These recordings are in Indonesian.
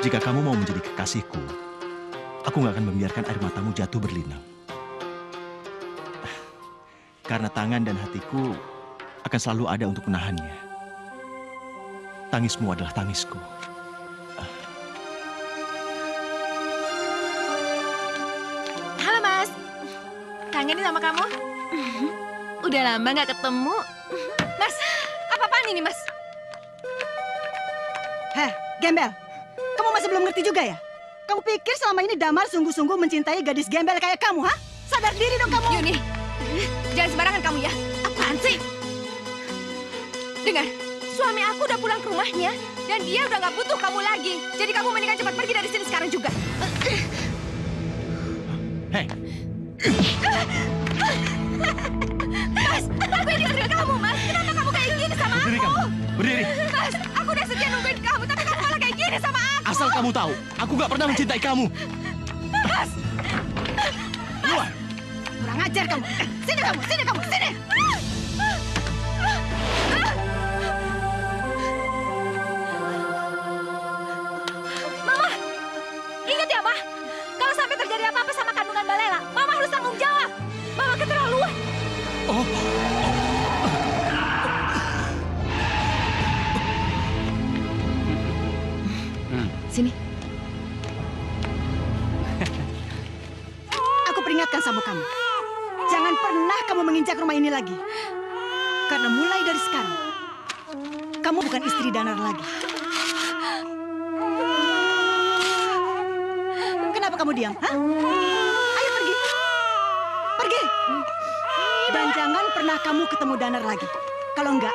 Jika kamu mau menjadi kekasihku, aku nggak akan membiarkan air matamu jatuh berlinang. Karena tangan dan hatiku akan selalu ada untuk menahannya. Tangismu adalah tangisku. Halo, Mas. Kangen nih sama kamu. Udah lama nggak ketemu. Mas, apa-apaan ini, Mas? Heh, gembel. Kamu masih belum ngerti juga ya? Kamu pikir selama ini Damar sungguh-sungguh mencintai gadis gembel kayak kamu, ha? Sadar diri dong kamu. Yuni, jangan sembarangan kamu ya. Apaan sih? Dengar, suami aku udah pulang ke rumahnya dan dia udah nggak butuh kamu lagi. Jadi kamu mendingan cepat pergi dari sini sekarang juga. Hei, Mas, aku ini istri kamu, Mas. Kenapa kamu kayak gini sama aku? berdiri kamu. Berdiri. Mas, aku udah setia nungguin kamu, tapi kamu malah kayak gini sama aku. Asal kamu tahu, aku nggak pernah mencintai kamu. Mas, Keluar. Kurang ajar kamu. Sini kamu, sini kamu, sini. Mama, ingat ya, Ma. Kalau sampai terjadi apa-apa sama kandungan Mbak Lela, Mama harus tanggung jawab. Mama keterlaluan. Oh, Sini. Aku peringatkan sama kamu. Jangan pernah kamu menginjak rumah ini lagi. Karena mulai dari sekarang, kamu bukan istri Danar lagi. Kenapa kamu diam? Hah? Ayo pergi. Pergi. Dan jangan pernah kamu ketemu Danar lagi. Kalau enggak,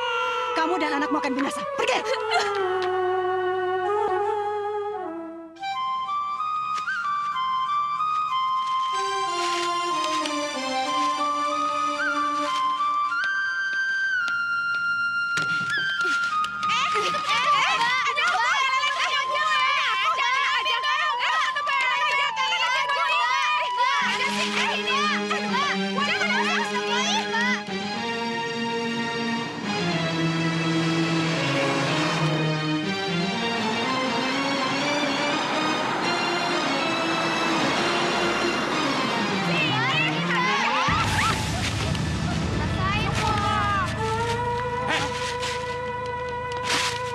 kamu dan anakmu akan binasa. Pergi.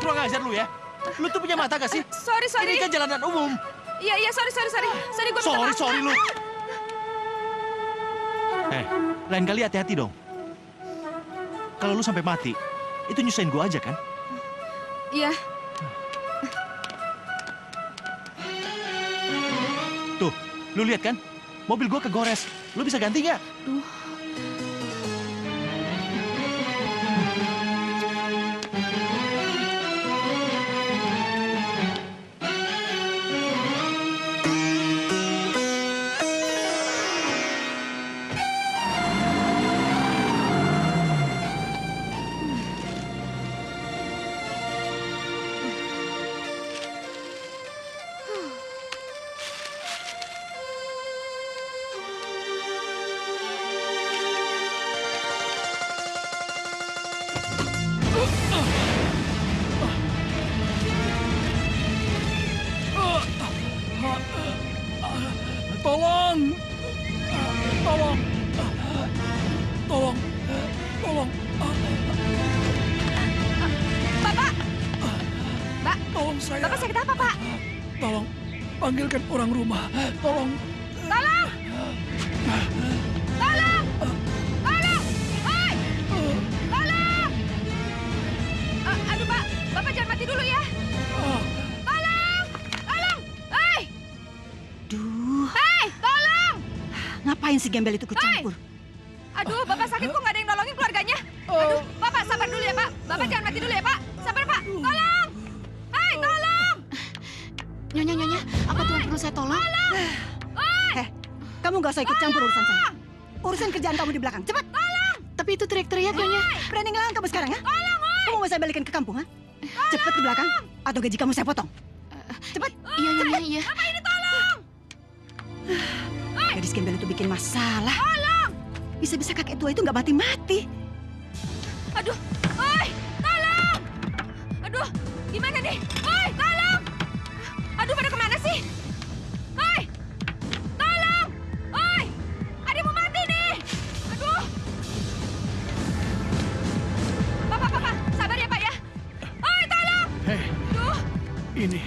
kurang ajar lu ya. Lu tuh punya mata gak sih? Sorry. Ini kan jalanan umum. Iya, sorry. Sorry, gue minta maaf. Sorry lu. Lain kali hati-hati dong. Kalau lu sampai mati, itu nyusahin gua aja kan? Iya. Tuh, lu lihat kan? Mobil gua kegores. Lu bisa ganti nggak? Tolong! Tolong! Tolong! Tolong! Bapak! Mbak, Tolong saya! Bapak sakit apa, Pak? Tolong! Panggilkan orang rumah! Tolong! Tolong! Tolong! Tolong! Hei! Tolong! Aduh, Pak. Bapak jangan mati dulu ya. Tolong! Tolong! Hei! Duh, Hei! Tolong! ngapain si gembel itu ikut campur? Aduh, Bapak sakit kok nggak ada yang nolongin keluarganya? Aduh, Bapak sabar dulu ya, Pak. Bapak jangan mati dulu ya, Pak. Sabar, Pak. Tolong! Hei, tolong! Nyonya, apa Tuhan perlu saya tolong? Kamu gak usah ikut campur urusan saya. Urusan kerjaan kamu di belakang. Cepat. Tapi itu teriak-teriak, Nyonya. Berani ngelawan kamu sekarang, ya? Kamu mau saya balikin ke kampung, ha? Cepat ke belakang, atau gaji kamu saya potong. Cepat. Iya, Nyonya, iya. Gadis gembel itu bikin masalah. Bisa-bisa kakek tua itu nggak mati-mati. Aduh, hei! Tolong! Aduh, gimana nih? Hei, tolong! Aduh, pada kemana sih? Hoi! Tolong! Hoi! Ada mau mati nih! Aduh! Pak, sabar ya, Pak ya. Hoi, tolong! Hei, Aduh, ini.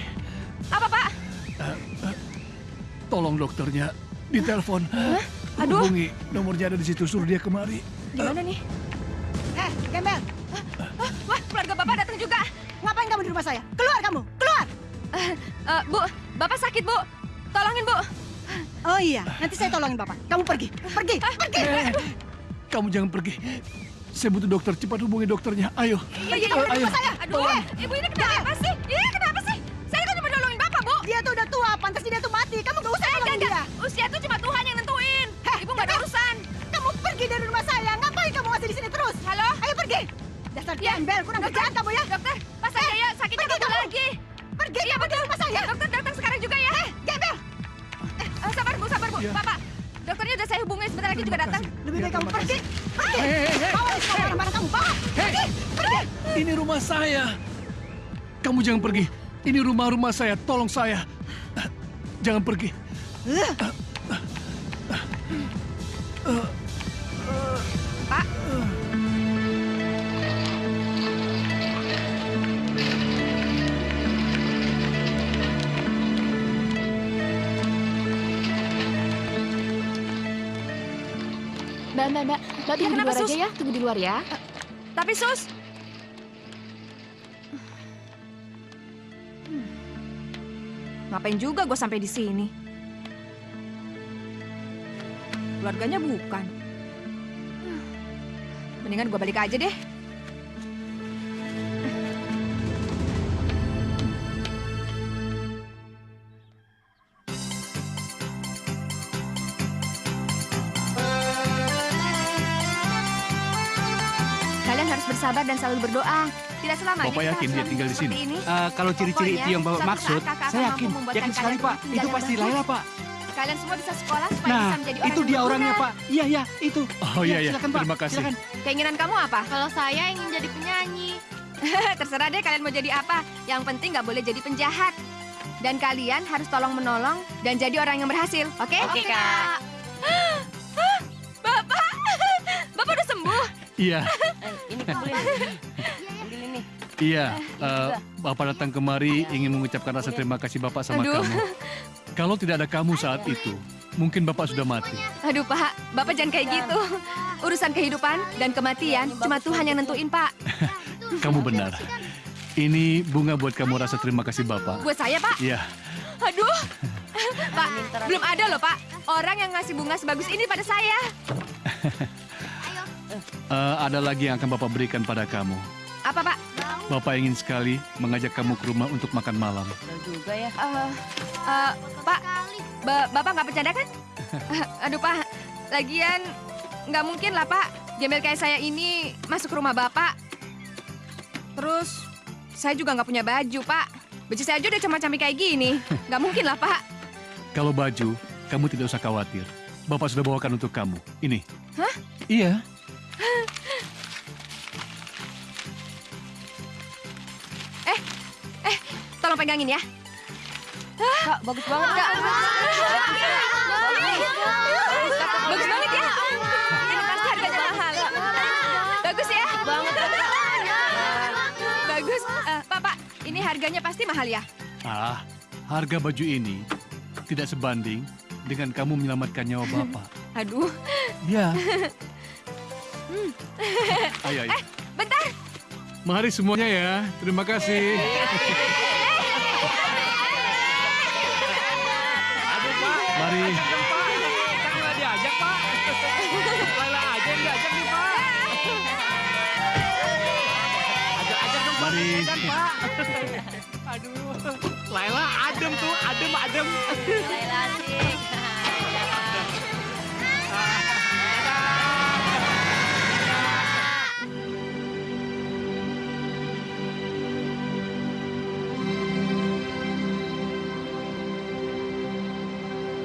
apa, Pak? Tolong dokternya ditelepon. Aduh. Hubungi, nomornya ada di situ, suruh dia kemari. Gimana nih? Gembel, Wah, keluarga Bapak datang juga. ngapain kamu di rumah saya? Keluar kamu, keluar! Bu, Bapak sakit, Bu. Tolongin, Bu. Oh iya, nanti saya tolongin Bapak. Kamu pergi, pergi. Kamu jangan pergi. Saya butuh dokter, cepat hubungi dokternya. Ayo. Iya, ayo. Aduh, Ibu ini kenapa sih? Iya, kenapa sih? Saya kan cuma nolongin Bapak, Bu. Dia tuh udah tua, pantas dia tuh mati. Kamu gak usah nolongin dia. Usia tuh cuma Tuhan yang nentuin. Ibu nggak ada urusan. Kamu pergi dari rumah saya. Ngapain kamu masih di sini terus? Halo? Ayo pergi. Dasar gembel, kurang kerjaan kamu ya. Dokter, Pak Sanjaya sakitnya pergi kambuh kamu. lagi. Pergi, Iya, pergi dari rumah saya. Dokter datang sekarang juga ya. Gembel, Sabar, Bu. Iya. Bapak, dokternya udah saya hubungin. Sebentar lagi juga datang. lebih baik kamu pergi. Pergi. Hei. Bawa semua barang-barang kamu, bawa. Hei, Pergi. ini rumah saya. Kamu jangan pergi. Ini rumah saya, tolong saya. Jangan pergi. Pak. Mbak, tunggu di kenapa, luar Sus? aja ya, tunggu di luar ya. Tapi Sus. Ngapain juga gue sampai di sini? Keluarganya bukan. Mendingan gue balik aja deh. Kalian harus bersabar dan selalu berdoa. Tidak selamanya Bapak kita yakin harus dia tinggal di seperti sini? ini. Kalau ciri-ciri itu yang Bapak Pokoknya, maksud, suatu saat kakak saya akan yakin. mampu membuatkan Yakin sekali, kalian Pak. tinggal Itu yang pasti bagus. Laila, Pak. Kalian semua bisa sekolah supaya Nah, bisa menjadi orang itu yang dia berguna. orangnya, Pak. Iya, itu. Oh iya, Silakan, Pak. terima kasih. Silakan. Keinginan kamu apa? Kalau saya ingin jadi penyanyi. Terserah deh kalian mau jadi apa. Yang penting nggak boleh jadi penjahat. Dan kalian harus tolong menolong dan jadi orang yang berhasil. Oke? Oke, Kak. Bapak, Bapak udah sembuh. Iya, Ini boleh. Ambil ini. iya. Bapak datang kemari ingin mengucapkan rasa terima kasih Bapak sama Aduh. kamu. Kalau tidak ada kamu saat itu, mungkin Bapak sudah mati. Aduh Pak, Bapak jangan kayak gitu. Urusan kehidupan dan kematian cuma Tuhan yang nentuin Pak. Kamu benar. Ini bunga buat kamu rasa terima kasih Bapak. Buat saya Pak. Iya, Aduh. Pak, belum ada loh Pak. Orang yang ngasih bunga sebagus ini pada saya. ada lagi yang akan Bapak berikan pada kamu. Apa Pak? Bapak ingin sekali mengajak kamu ke rumah untuk makan malam. Juga ya. Pak, Bapak nggak bercanda kan? Aduh Pak, lagian nggak mungkin lah Pak. Gembel kayak saya ini masuk ke rumah Bapak. Terus saya juga nggak punya baju Pak. Baju saya aja udah camik-camik kayak gini. Nggak mungkin lah Pak. Kalau baju, kamu tidak usah khawatir. Bapak sudah bawakan untuk kamu. Ini. Hah? Iya. Tolong pegangin ya. Kak, bagus banget, Kak. Bagus banget ya. Ini pasti harganya mahal. Bagus ya. Bagus. Pak, ini harganya pasti mahal ya. Harga baju ini tidak sebanding dengan kamu menyelamatkan nyawa Bapak. Aduh, Ya. Ayo. bentar. Mari semuanya ya. Terima kasih. Mari. Kan nggak diajak, Pak. Laila aja yang diajak nih, Pak. Ajak-ajak dong, Pak. Mari. Kan, Pak. Aduh. Laila adem tuh, adem. Laila asik.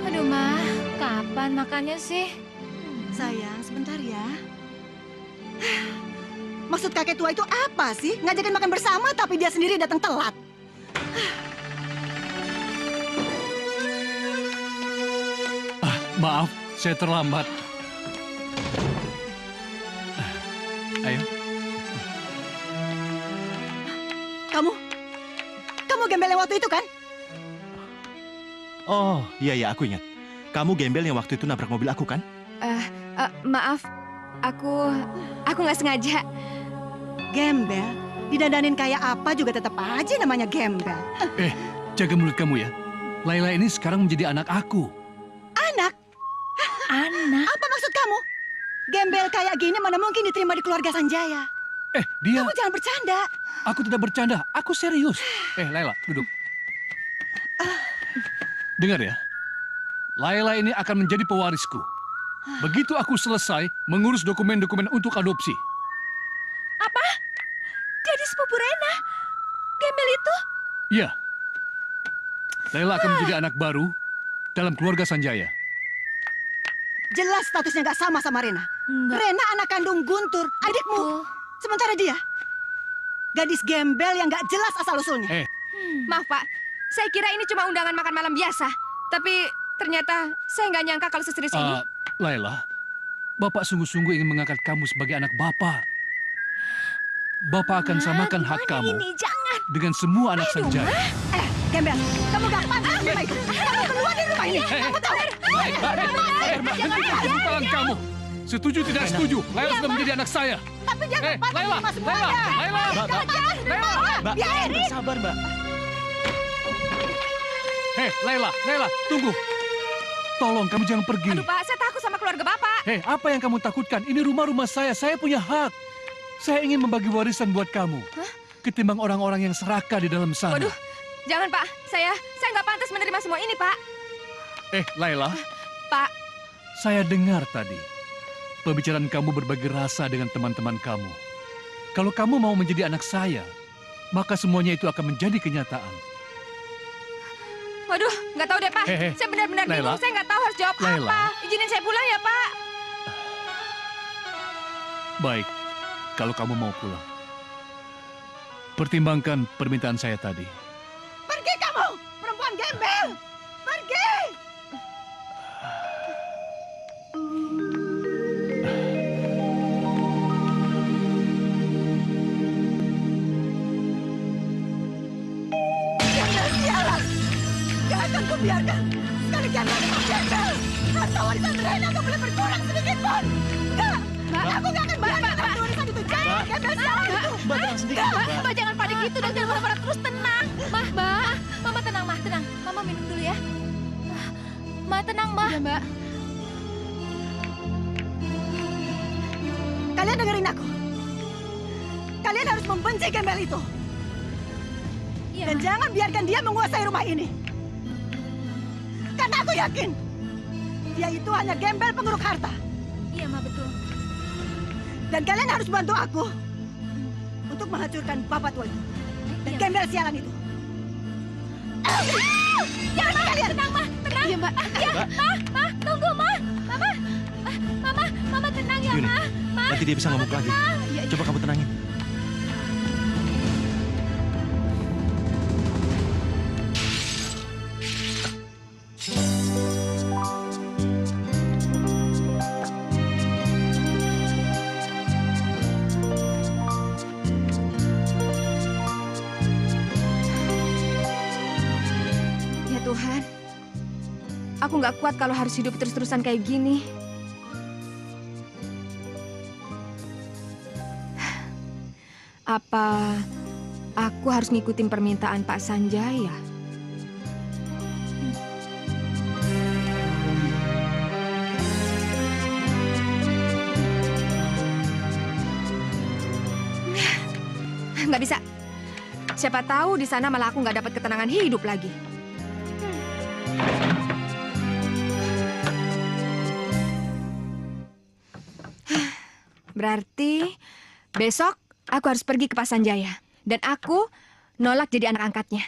Aduh, Ma. Kapan makannya sih? Sayang, sebentar ya. Maksud kakek tua itu apa sih? Ngajakin makan bersama tapi dia sendiri datang telat. Maaf, saya terlambat. Ayo. Kamu gembel yang waktu itu kan? Oh, iya, aku ingat. Kamu gembel yang waktu itu nabrak mobil aku, kan? Maaf, aku nggak sengaja. Gembel? Didandanin kayak apa juga tetap aja namanya gembel. Jaga mulut kamu ya. Laila ini sekarang menjadi anak aku. Anak? Anak? Apa maksud kamu? Gembel kayak gini mana mungkin diterima di keluarga Sanjaya? Dia... Kamu jangan bercanda. Aku tidak bercanda, aku serius. Laila, duduk. Dengar ya, Laila ini akan menjadi pewarisku. Begitu aku selesai mengurus dokumen-dokumen untuk adopsi. Apa? Jadi sepupu Rena? Gembel itu? Iya. Laila akan menjadi anak baru dalam keluarga Sanjaya. Jelas statusnya nggak sama sama Rena. Rena anak kandung Guntur, adikmu. Sementara dia, gadis gembel yang nggak jelas asal-usulnya. Maaf, Pak. Saya kira ini cuma undangan makan malam biasa. Tapi ternyata saya nggak nyangka kalau seserius ini. Laila, Bapak sungguh-sungguh ingin mengangkat kamu sebagai anak Bapak. Bapak akan samakan hak kamu Jangan. dengan semua anak Sanjaya. Gembel, kamu nggak pantas di rumah itu. Kamu keluar dari rumah ini. Kamu tahu? Jangan tangan kamu. Setuju tidak setuju, Laila sudah menjadi anak saya. Tapi jangan pantas Laila, sama semuanya. Laila. Mbak, sabar, Mbak. Laila, tunggu. Tolong kamu jangan pergi. Aduh, Pak, saya takut sama keluarga Bapak. Apa yang kamu takutkan? Ini rumah saya punya hak. Saya ingin membagi warisan buat kamu. Ketimbang orang-orang yang serakah di dalam sana. Waduh, jangan, Pak. Saya nggak pantas menerima semua ini, Pak. Laila. Pak. Saya dengar tadi. Pembicaraan kamu berbagi rasa dengan teman-teman kamu. Kalau kamu mau menjadi anak saya, maka semuanya itu akan menjadi kenyataan. Waduh, nggak tahu deh, Pak. Saya benar-benar Laila. bingung. Saya nggak tahu harus jawab Laila. apa. Izinin saya pulang ya, Pak. Baik, kalau kamu mau pulang. Pertimbangkan permintaan saya tadi. Pergi kamu, perempuan gembel. Pergi. Sialan. Gak akan kubiarkan. Sekali-kali kamu gembel. Harta warisan Rena gak boleh berkurang sedikit pun. Enggak. Aku gak akan biarkan harta warisan itu jatuh. Gembel sialan itu. Mbak, tenang sedikit, Mbak. Mbak, jangan panik gitu dan jangan marah-marah terus. Tenang. Mbak. Mama tenang, Ma. Tenang. Mama minum dulu ya. Ma, tenang, Ma. Iya, Mbak. Kalian dengerin aku. Kalian harus membenci gembel itu. Iya, Dan Ma. jangan biarkan dia menguasai rumah ini. Karena aku yakin, dia itu hanya gembel penguruk harta. Iya, Ma, betul. Dan kalian harus bantu aku untuk menghancurkan bapak tua itu. Dan gembel sialan itu. Jangan kalian. Tenang, Ma. Tenang. Iya, Mbak. Iya, Ma. Tunggu, Ma. Mama tenang ya, Yuni, Ma. nanti dia bisa ngamuk lagi. Coba kamu tenangin. Ya Tuhan, aku nggak kuat kalau harus hidup terus-terusan kayak gini. Apa aku harus ngikutin permintaan Pak Sanjaya? Nggak bisa. Siapa tahu di sana malah aku nggak dapat ketenangan hidup lagi. Berarti besok aku harus pergi ke Pak Sanjaya. Dan aku nolak jadi anak angkatnya.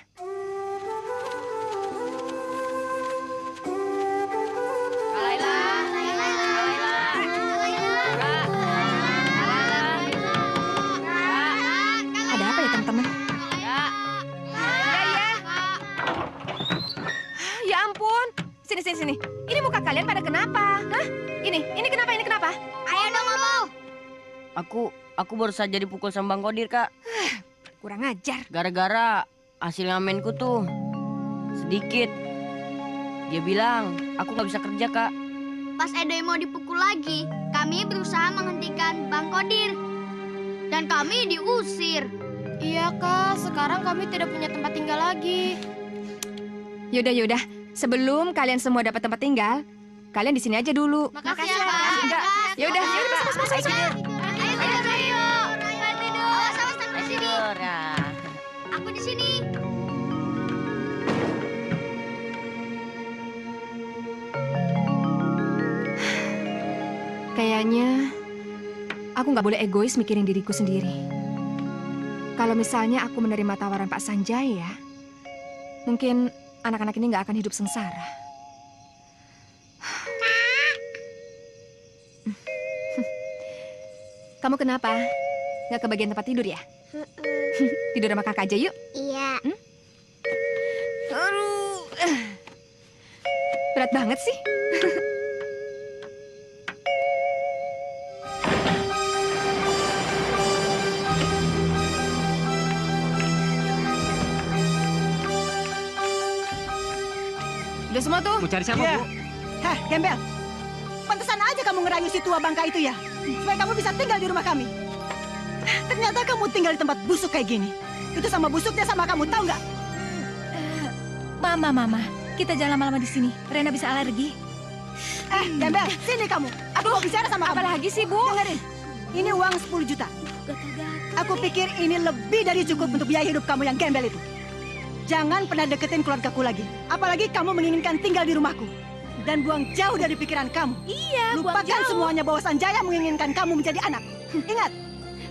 Ada apa ya teman-teman? Ya ampun. Sini. Ini muka kalian pada kenapa? Hah? Ini kenapa? Ayo dong lu. Aku baru saja dipukul sama Bang Kodir, Kak. Kurang ajar. Gara-gara hasil ngamenku tuh sedikit. Dia bilang aku nggak bisa kerja, Kak. Pas Edoy mau dipukul lagi, kami berusaha menghentikan Bang Kodir. Dan kami diusir. Iya kak, sekarang kami tidak punya tempat tinggal lagi. Yaudah. Sebelum kalian semua dapat tempat tinggal, kalian di sini aja dulu. Makasih ya, Pak. Enggak. Yaudah, masuk. Ayo tidur. Ayo tidur. Awas sampai sini. Tidur, ya. Aku di sini. Kayaknya aku nggak boleh egois mikirin diriku sendiri. Kalau misalnya aku menerima tawaran Pak Sanjaya, mungkin anak-anak ini nggak akan hidup sengsara. Kamu kenapa? Nggak kebagian tempat tidur ya? Tidur sama kakak aja yuk. Iya. Aduh. Berat banget sih. Udah semua tuh? Mau cari siapa, Iya. Bu? Hah, Gembel. Pantesan aja kamu ngerayu si tua bangka itu ya. Supaya kamu bisa tinggal di rumah kami. Ternyata kamu tinggal di tempat busuk kayak gini. Itu sama busuknya sama kamu, tahu nggak? Mama, kita jangan lama-lama di sini. Rena bisa alergi. Gembel, sini kamu. Aku mau bicara sama kamu. Apalagi sih, Bu? Dengerin. Ini uang 10 juta. Aku pikir ini lebih dari cukup untuk biaya hidup kamu yang gembel itu. Jangan pernah deketin keluargaku lagi. Apalagi kamu menginginkan tinggal di rumahku. Dan buang jauh dari pikiran kamu. Iya, Lupakan semuanya bahwa Sanjaya menginginkan kamu menjadi anak. Ingat,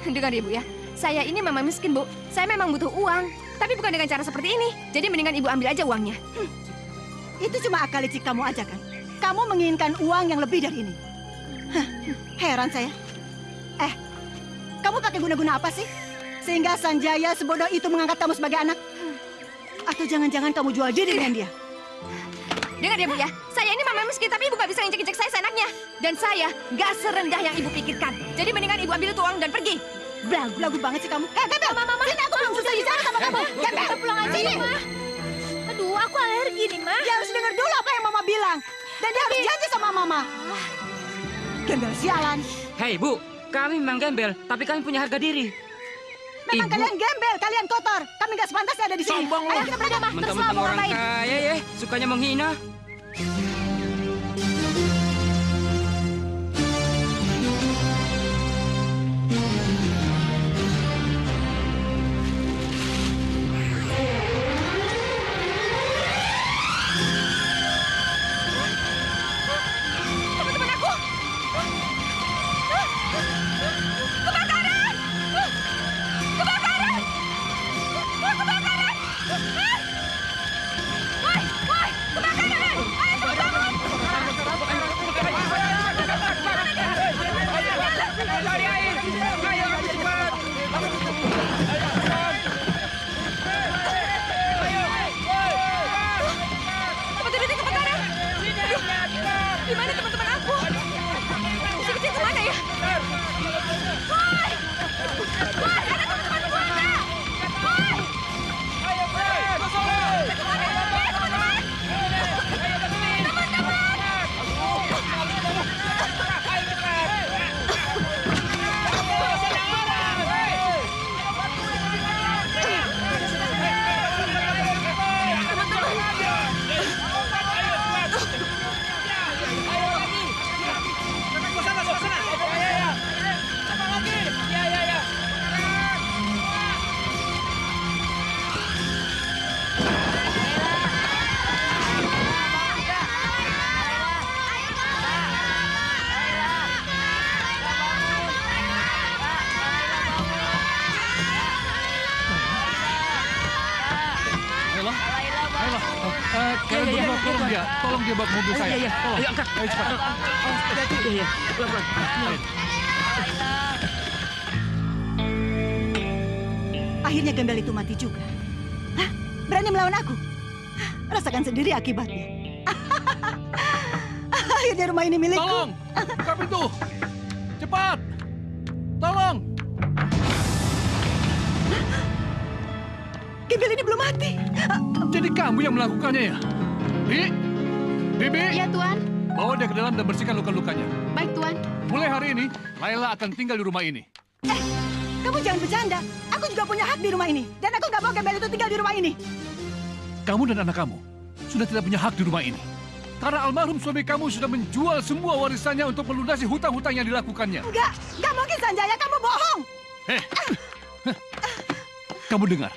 Dengar ya, Bu ya. Saya ini memang miskin, Bu. Saya memang butuh uang. Tapi bukan dengan cara seperti ini. Jadi mendingan Ibu ambil aja uangnya. itu cuma akal licik kamu aja kan? Kamu menginginkan uang yang lebih dari ini. Hah, heran saya. Kamu pakai guna-guna apa sih? Sehingga Sanjaya sebodoh itu mengangkat kamu sebagai anak? Atau jangan-jangan kamu jual diri dengan dia? Dengar ya, Bu ya. Saya ini memang miskin, tapi Ibu nggak bisa injek-injek saya seenaknya. Dan saya nggak serendah yang Ibu pikirkan. Jadi mendingan Ibu ambil itu uang dan pergi. Belagu banget sih kamu. Gembel, sini aku belum selesai bicara sama kamu. Gembel, pulang aja sini. ya, Ma. Aduh, aku alergi nih, Ma. Dia harus dengar dulu apa yang Mama bilang. Dan dia harus janji sama Mama. Gembel sialan. Hei, Bu. Kami memang gembel, tapi kami punya harga diri. Memang Ibu. kalian gembel, kalian kotor. Kami nggak sepantasnya ada di sini. Sombong Ayo lu. kita pergi. Mentang-mentang orang kaya ya, sukanya menghina. Teman-teman aku. Kebakaran! Kebakaran! Kebakaran! Woi, kebakaran! Ayo semua bangun! Tempat tidurnya kebakaran! Aduh, di mana teman-teman aku? Si kecil kemana ya? Woi! Woi, ada teman-teman gua enggak? Woi! Kemana? Teman-teman! Ayolah. Kalian berdua tolong dia. Tolong dia bawa ke mobil saya. Iya. Tolong. Ayo, angkat. Ayo cepat. Iya. Pelan-pelan. Akhirnya gembel itu mati juga. Hah? Berani melawan aku? Hah, rasakan sendiri akibatnya. Akhirnya rumah ini milikku. Tolong! Buka pintu! Cepat! Tolong! Gembel ini belum mati. Jadi kamu yang melakukannya ya? Bibi, Iya, Tuan. bawa dia ke dalam dan bersihkan luka-lukanya. Baik, Tuan. Mulai hari ini, Laila akan tinggal di rumah ini. Kamu jangan bercanda. Aku juga punya hak di rumah ini. Dan aku nggak mau Gembel itu tinggal di rumah ini. Kamu dan anak kamu sudah tidak punya hak di rumah ini. Karena almarhum suami kamu sudah menjual semua warisannya untuk melunasi hutang-hutang yang dilakukannya. Nggak mungkin Sanjaya, kamu bohong. Kamu dengar?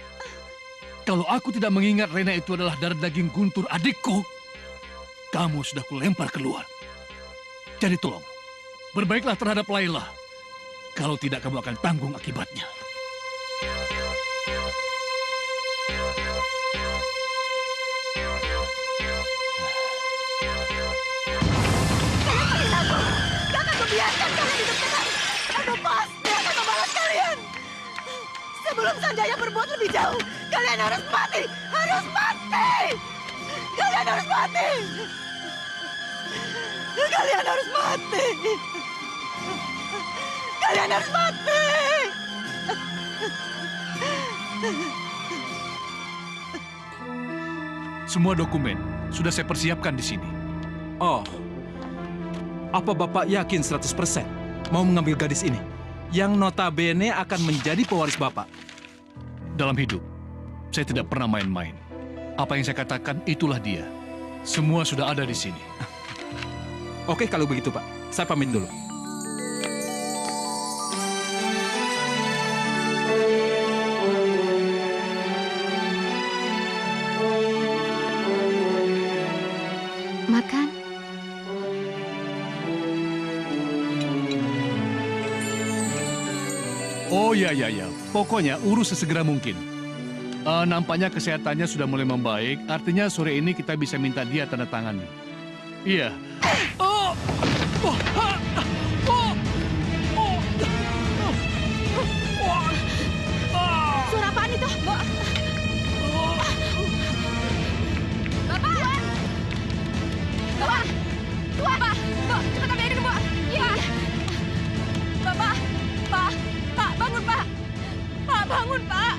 Kalau aku tidak mengingat Rena itu adalah darah daging Guntur adikku, kamu sudah kulempar keluar. Jadi tolong, berbaiklah terhadap Laila. Kalau tidak, kamu akan tanggung akibatnya. Gak akan kubiarkan kalian hidup tenang. Aku pasti akan membalas kalian. Sebelum Sanjaya berbuat lebih jauh, kalian harus mati. Harus mati. Kalian harus mati. Kalian harus mati. Kalian harus mati. Semua dokumen sudah saya persiapkan di sini. Oh, apa Bapak yakin 100% mau mengambil gadis ini? Yang notabene akan menjadi pewaris Bapak. Dalam hidup, saya tidak pernah main-main. Apa yang saya katakan, itulah dia. Semua sudah ada di sini. Oke kalau begitu Pak, saya pamit dulu. Makan. Oh ya. Pokoknya urus sesegera mungkin. Nampaknya kesehatannya sudah mulai membaik. Artinya sore ini kita bisa minta dia tanda tangan. Iya. Suara apaan itu? Bapak! Bapak! Bapak! Mbak, cepat ambil air, Mbak! Iya! Bapak! Pak! Pak, bangun, Pak! Pak, bangun, Pak!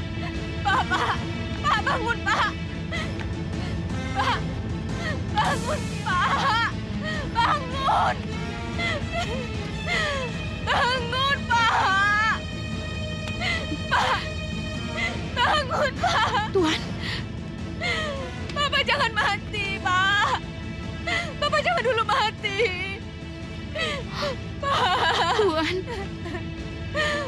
Bapak! Pak, bangun, Pak! Pak! Bangun, Pak! Bangun! Bangun, Pak! Pak! Bangun, Pak! Tuan. Bapak jangan mati, Pak! Bapak jangan dulu mati! Pak! Tuan.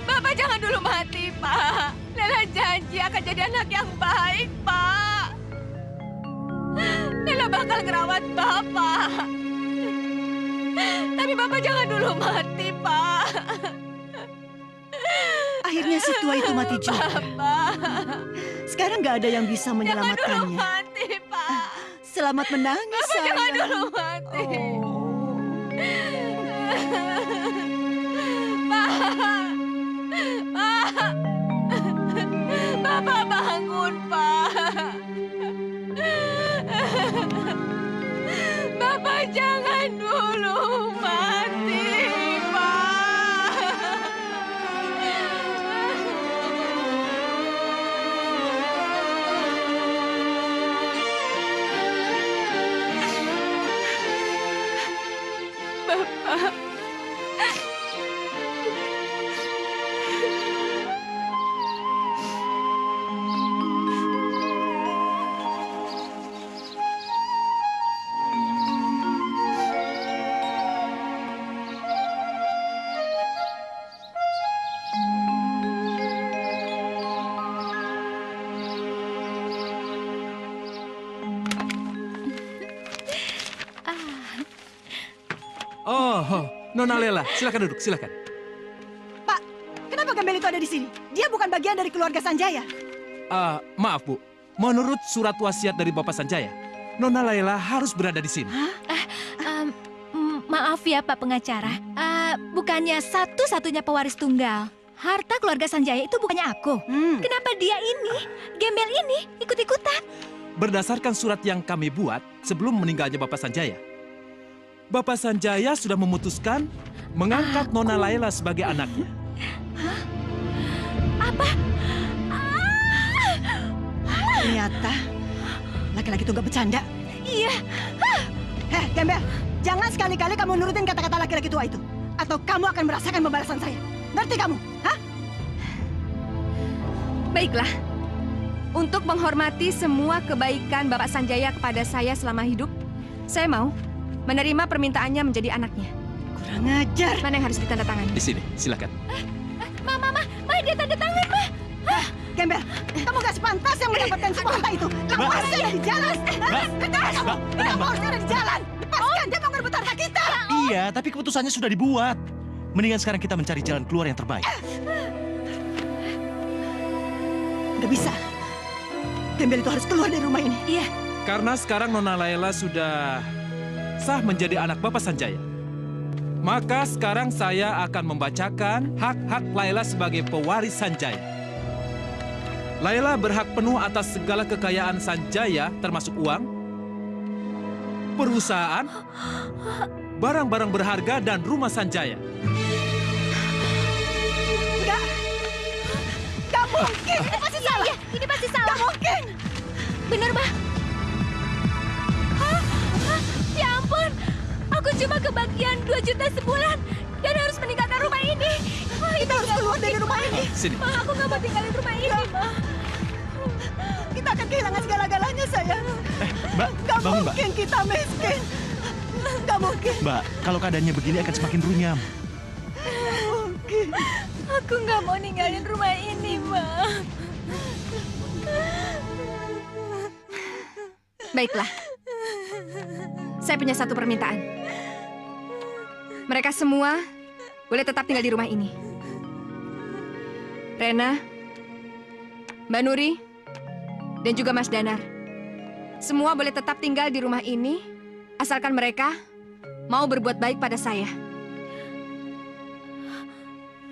Bapak jangan dulu mati, Pak! Lela janji akan jadi anak yang baik, Pak! Lela bakal ngerawat Bapak! Tapi Bapak jangan dulu mati, Pak! Akhirnya si tua itu mati juga. Bapak! Sekarang nggak ada yang bisa Jangan dulu menyelamatkannya. mati, Pak! Selamat menangis, Bapak jangan sayang. dulu mati! Oh. Pak! Pak! Bapak bangun, Pak! Bapak jangan dulu mati, Pak! Bapak! Oh, Nona Lela, silakan duduk, silakan. Pak, kenapa Gembel itu ada di sini? Dia bukan bagian dari keluarga Sanjaya. Maaf Bu, menurut surat wasiat dari Bapak Sanjaya, Nona Lela harus berada di sini. Maaf ya Pak pengacara, bukannya satu-satunya pewaris tunggal. Harta keluarga Sanjaya itu bukannya aku. Kenapa dia ini, Gembel ini, ikut-ikutan? Berdasarkan surat yang kami buat sebelum meninggalnya Bapak Sanjaya, Bapak Sanjaya sudah memutuskan mengangkat Nona Laila sebagai anaknya. Apa? Ternyata laki-laki itu nggak bercanda. Iya. Heh, Gembel, jangan sekali-kali kamu nurutin kata-kata laki-laki tua itu. Atau kamu akan merasakan pembalasan saya. Ngerti kamu? Hah? Baiklah. Untuk menghormati semua kebaikan Bapak Sanjaya kepada saya selama hidup, saya mau menerima permintaannya menjadi anaknya. Kurang ajar. Mana yang harus ditandatangani? Di sini, silakan. Ma, dia tanda tangan, Ma. Gembel, kamu gak sepantasnya mendapatkan semua harta itu. Kamu harusnya ada di jalan. Kamu harusnya ada di jalan. Lepaskan, dia mau ngerebut harta kita. Iya, tapi keputusannya sudah dibuat. Mendingan sekarang kita mencari jalan keluar yang terbaik. Gak bisa. Gembel itu harus keluar dari rumah ini. Iya. Karena sekarang Nona Laila sudah sah menjadi anak Bapak Sanjaya. Maka sekarang saya akan membacakan hak-hak Laila sebagai pewaris Sanjaya. Laila berhak penuh atas segala kekayaan Sanjaya, termasuk uang, perusahaan, barang-barang berharga, dan rumah Sanjaya. Enggak. Gak mungkin. Ini pasti salah. Iya, ini pasti salah. Gak mungkin. Bener, Ma. Hah? Ya ampun. Aku cuma kebagian 2 juta sebulan dan harus meninggalkan rumah ini. Kita harus keluar dari rumah ini. Sini. Ma, aku nggak mau tinggalin rumah ini, Ma. Kita akan kehilangan segala-galanya, sayang. Mbak, Gak bangun, Mbak. mungkin kita miskin. Gak mungkin. Mbak, kalau keadaannya begini akan semakin runyam. Mungkin. Aku nggak mau ninggalin rumah ini, Ma. Baiklah. Saya punya satu permintaan. Mereka semua boleh tetap tinggal di rumah ini. Rena, Mbak Nuri, dan juga Mas Danar. Semua boleh tetap tinggal di rumah ini, asalkan mereka mau berbuat baik pada saya.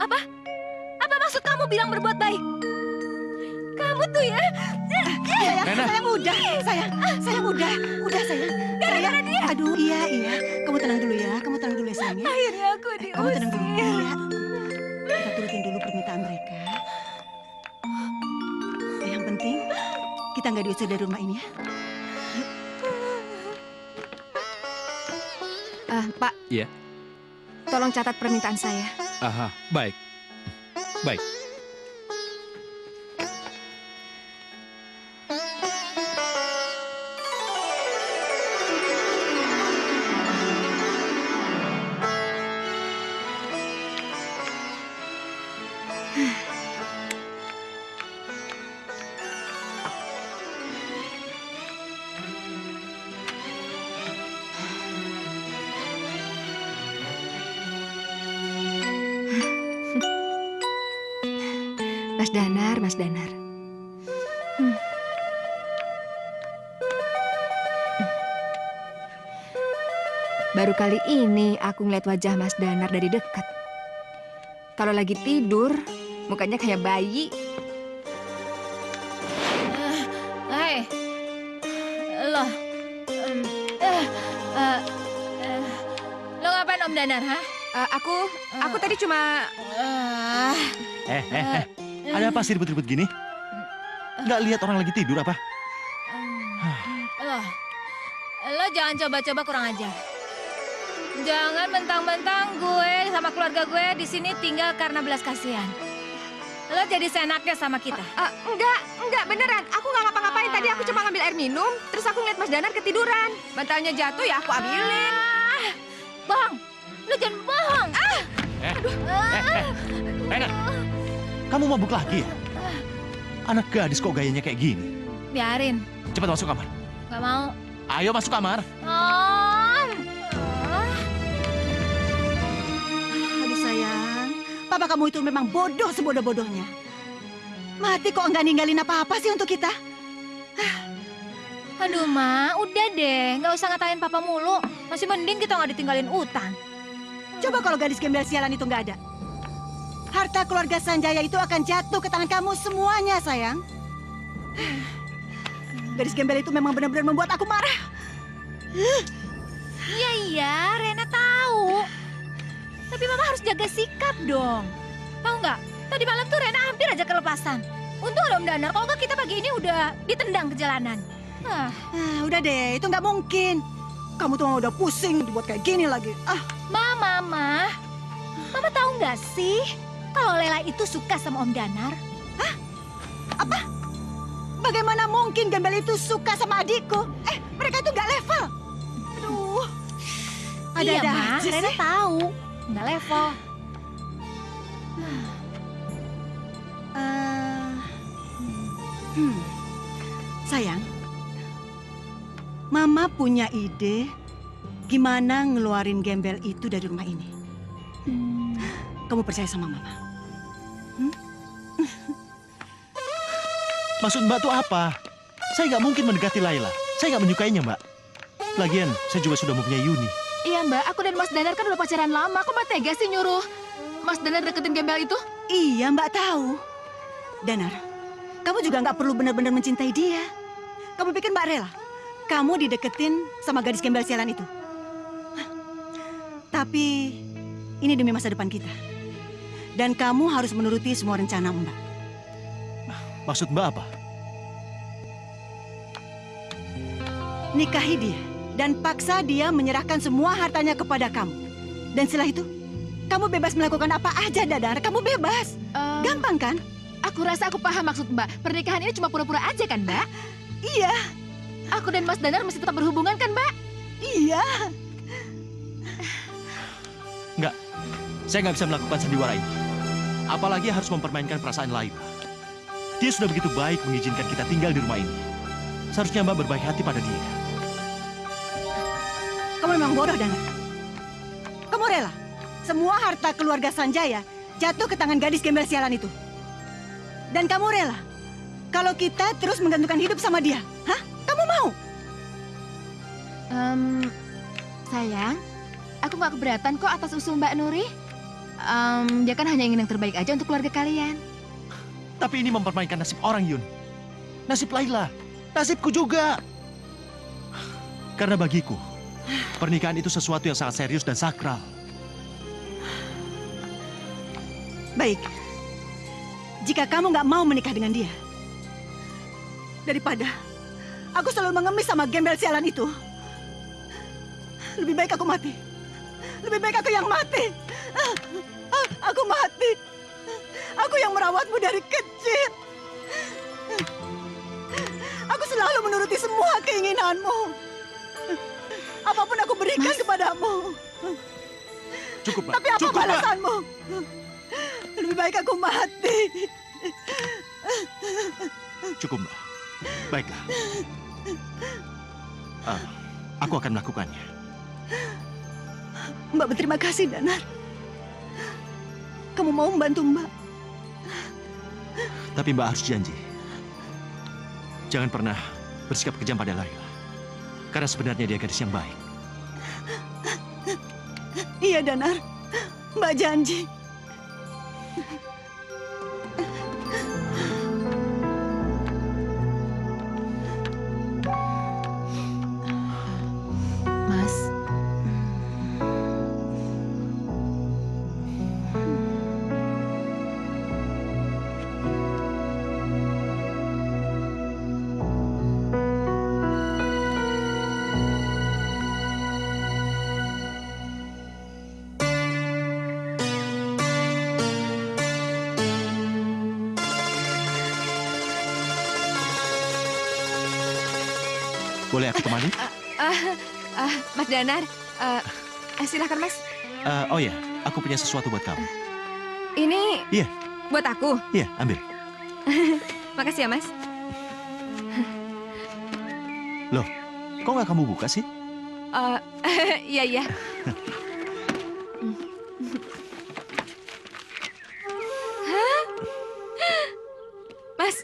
Apa maksud kamu bilang berbuat baik? Kamu tuh ya. Sayang udah, sayang udah sayang. Gara-gara dia. Aduh, iya. Kamu tenang dulu ya, sayang ya. Akhirnya aku diusir. Kamu tenang dulu. Iya. Kita turutin dulu permintaan mereka. Yang penting kita nggak diusir dari rumah ini ya. Pak. Iya. Tolong catat permintaan saya. Aha, baik. Baik. Mas Danar. Baru kali ini aku ngeliat wajah Mas Danar dari dekat. Kalau lagi tidur, mukanya kayak bayi. Hei, lo ngapain Om Danar, ha? Aku tadi cuma... Ada apa sih ribut-ribut gini? Nggak lihat orang lagi tidur apa? Lo jangan coba-coba kurang ajar. Jangan mentang-mentang gue sama keluarga gue di sini tinggal karena belas kasihan. Lo jadi seenaknya sama kita. Enggak beneran. Aku nggak ngapa-ngapain. Tadi aku cuma ngambil air minum, terus aku ngeliat Mas Danar ketiduran. Bantalnya jatuh ya aku ambilin. Bohong. Lo jangan bohong. Rena, kamu mabuk lagi ya? Anak gadis kok gayanya kayak gini? Biarin. Cepat masuk kamar. Gak mau. Ayo masuk kamar. Aduh sayang, papa kamu itu memang bodoh sebodoh-bodohnya. Mati kok nggak ninggalin apa-apa sih untuk kita? Aduh, Ma, udah deh. Nggak usah ngatain papa mulu. Masih mending kita nggak ditinggalin utang. Coba kalau gadis gembel sialan itu nggak ada. Harta keluarga Sanjaya itu akan jatuh ke tangan kamu semuanya, sayang. Gadis gembel itu memang benar-benar membuat aku marah. Iya, Rena tahu. Tapi Mama harus jaga sikap dong. Tahu nggak? Tadi malam tuh Rena hampir aja kelepasan. Untung ada Om Danar, kalau nggak kita pagi ini udah ditendang ke jalanan. Udah deh, itu nggak mungkin. Kamu tuh udah pusing dibuat kayak gini lagi. Mama tahu nggak sih kalau Lela itu suka sama Om Danar? Hah? Apa? Bagaimana mungkin Gembel itu suka sama adikku? Mereka itu nggak level. Aduh. Ada-ada Ma, aja Rena sih. tahu. Nggak level. Sayang, Mama punya ide gimana ngeluarin Gembel itu dari rumah ini. Kamu percaya sama Mama? Maksud Mbak tuh apa? Saya nggak mungkin mendekati Laila. Saya nggak menyukainya, Mbak. Lagian, saya juga sudah mempunyai Yuni. Iya Mbak, aku dan Mas Danar kan udah pacaran lama. Kok Mbak tega sih nyuruh Mas Danar deketin Gembel itu? Iya, Mbak tahu. Danar, kamu juga nggak perlu benar-benar mencintai dia. Kamu pikir Mbak rela kamu dideketin sama gadis Gembel sialan itu? Tapi ini demi masa depan kita. Dan kamu harus menuruti semua rencana Mbak. Maksud Mbak apa? Nikahi dia dan paksa dia menyerahkan semua hartanya kepada kamu. Dan setelah itu, kamu bebas melakukan apa aja, Danar. Kamu bebas. Gampang kan? Aku rasa aku paham maksud Mbak. Pernikahan ini cuma pura-pura aja kan, Mbak? Iya. Aku dan Mas Danar mesti tetap berhubungan kan, Mbak? Iya. Enggak, saya nggak bisa melakukan sandiwara ini. Apalagi harus mempermainkan perasaan Laila. Dia sudah begitu baik mengizinkan kita tinggal di rumah ini. Seharusnya Mbak berbaik hati pada dia. Kamu memang bodoh, Danar. Kamu rela semua harta keluarga Sanjaya jatuh ke tangan gadis Gembel sialan itu. Dan kamu rela kalau kita terus menggantungkan hidup sama dia. Hah? Kamu mau? Sayang, aku nggak keberatan kok atas usul Mbak Nuri. Dia kan hanya ingin yang terbaik aja untuk keluarga kalian. Tapi ini mempermainkan nasib orang, Yun. Nasib Laila. Nasibku juga. Karena bagiku, pernikahan itu sesuatu yang sangat serius dan sakral. Baik. Jika kamu nggak mau menikah dengan dia, daripada aku selalu mengemis sama Gembel sialan itu, lebih baik aku mati. Lebih baik aku yang mati. Aku mati. Aku yang merawatmu dari kecil. Aku selalu menuruti semua keinginanmu. Apapun aku berikan kepadamu. Cukup, Mbak. Tapi apa Cukup, Mbak. balasanmu? Lebih baik aku mati. Cukup, Mbak. Baiklah. Aku akan melakukannya. Mbak berterima kasih, Danar. Kamu mau membantu Mbak. Tapi Mbak harus janji. Jangan pernah bersikap kejam pada Laila. Karena sebenarnya dia gadis yang baik. Iya, Danar. Mbak janji. Mas, Boleh aku temani? Mas Danar, silakan Mas. Oh ya, aku punya sesuatu buat kamu. Ini Iya, buat aku. iya, ambil. Makasih ya, Mas. Loh, kok nggak kamu buka sih? Iya, iya. Hah? Mas,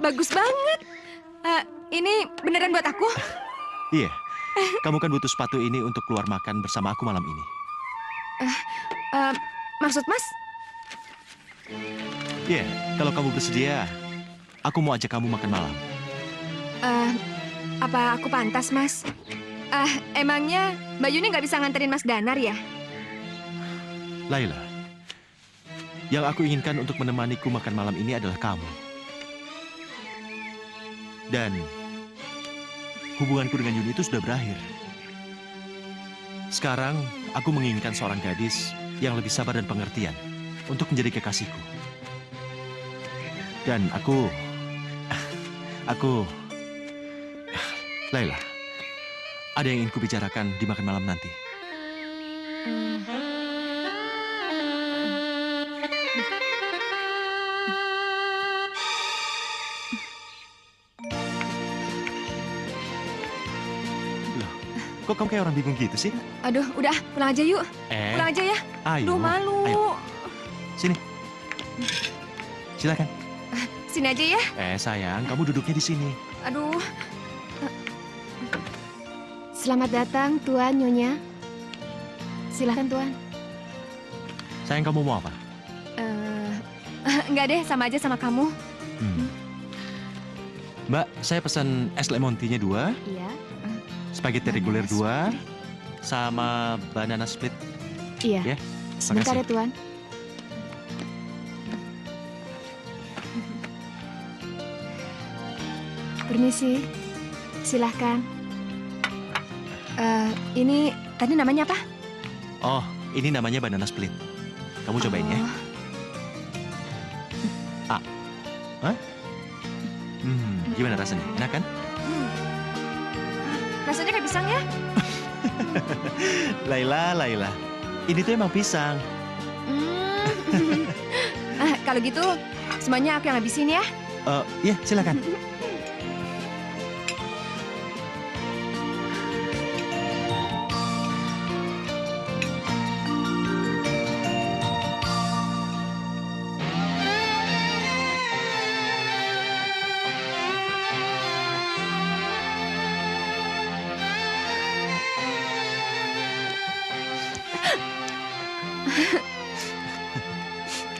bagus banget. Ini beneran buat aku? Iya, kamu kan butuh sepatu ini untuk keluar makan bersama aku malam ini. Maksud Mas? Iya, kalau kamu bersedia, aku mau ajak kamu makan malam. Apa aku pantas, Mas? Emangnya Mbak Yuni nggak bisa nganterin Mas Danar ya? Laila, yang aku inginkan untuk menemaniku makan malam ini adalah kamu. Dan hubunganku dengan Yuni itu sudah berakhir. Sekarang aku menginginkan seorang gadis yang lebih sabar dan pengertian untuk menjadi kekasihku. Dan Laila, ada yang ingin kubicarakan di makan malam nanti. Loh, kok kamu kayak orang bingung gitu sih? Aduh, udah pulang aja yuk. Pulang aja ya. Ayo. Aduh, malu. Ayo. Sini. Silakan. Sini aja ya. Sayang, kamu duduknya di sini. Aduh. Selamat datang, Tuan Nyonya. Silahkan, Tuan. Sayang, kamu mau apa? Enggak deh, sama aja sama kamu. Mbak, saya pesan es lemon tea-nya 2, Iya. spaghetti reguler 2, sama banana split. Iya. Ya, Sebentar makasih. ya, Tuan. Permisi. Silahkan. Ini tadi namanya apa? Oh, ini namanya banana split. Kamu cobain ya. Hah? Gimana rasanya? Enak kan? Rasanya kayak pisang ya? Laila. Ini tuh emang pisang. Kalau gitu, semuanya aku yang habisin ya. Iya, silakan.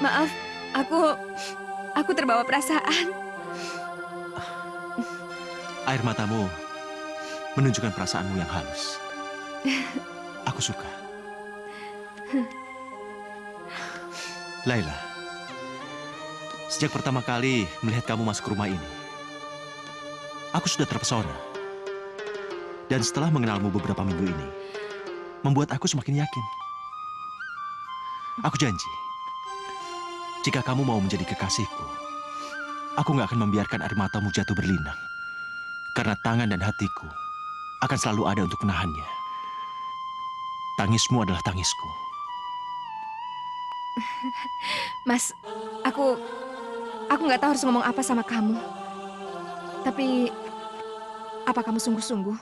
Maaf, aku terbawa perasaan. Air matamu menunjukkan perasaanmu yang halus. Aku suka. Laila, sejak pertama kali melihat kamu masuk rumah ini, aku sudah terpesona. Dan setelah mengenalmu beberapa minggu ini, membuat aku semakin yakin. Aku janji, jika kamu mau menjadi kekasihku, aku nggak akan membiarkan air matamu jatuh berlinang. Karena tangan dan hatiku akan selalu ada untuk menahannya. Tangismu adalah tangisku. Mas, aku nggak tahu harus ngomong apa sama kamu. Tapi, apa kamu sungguh-sungguh?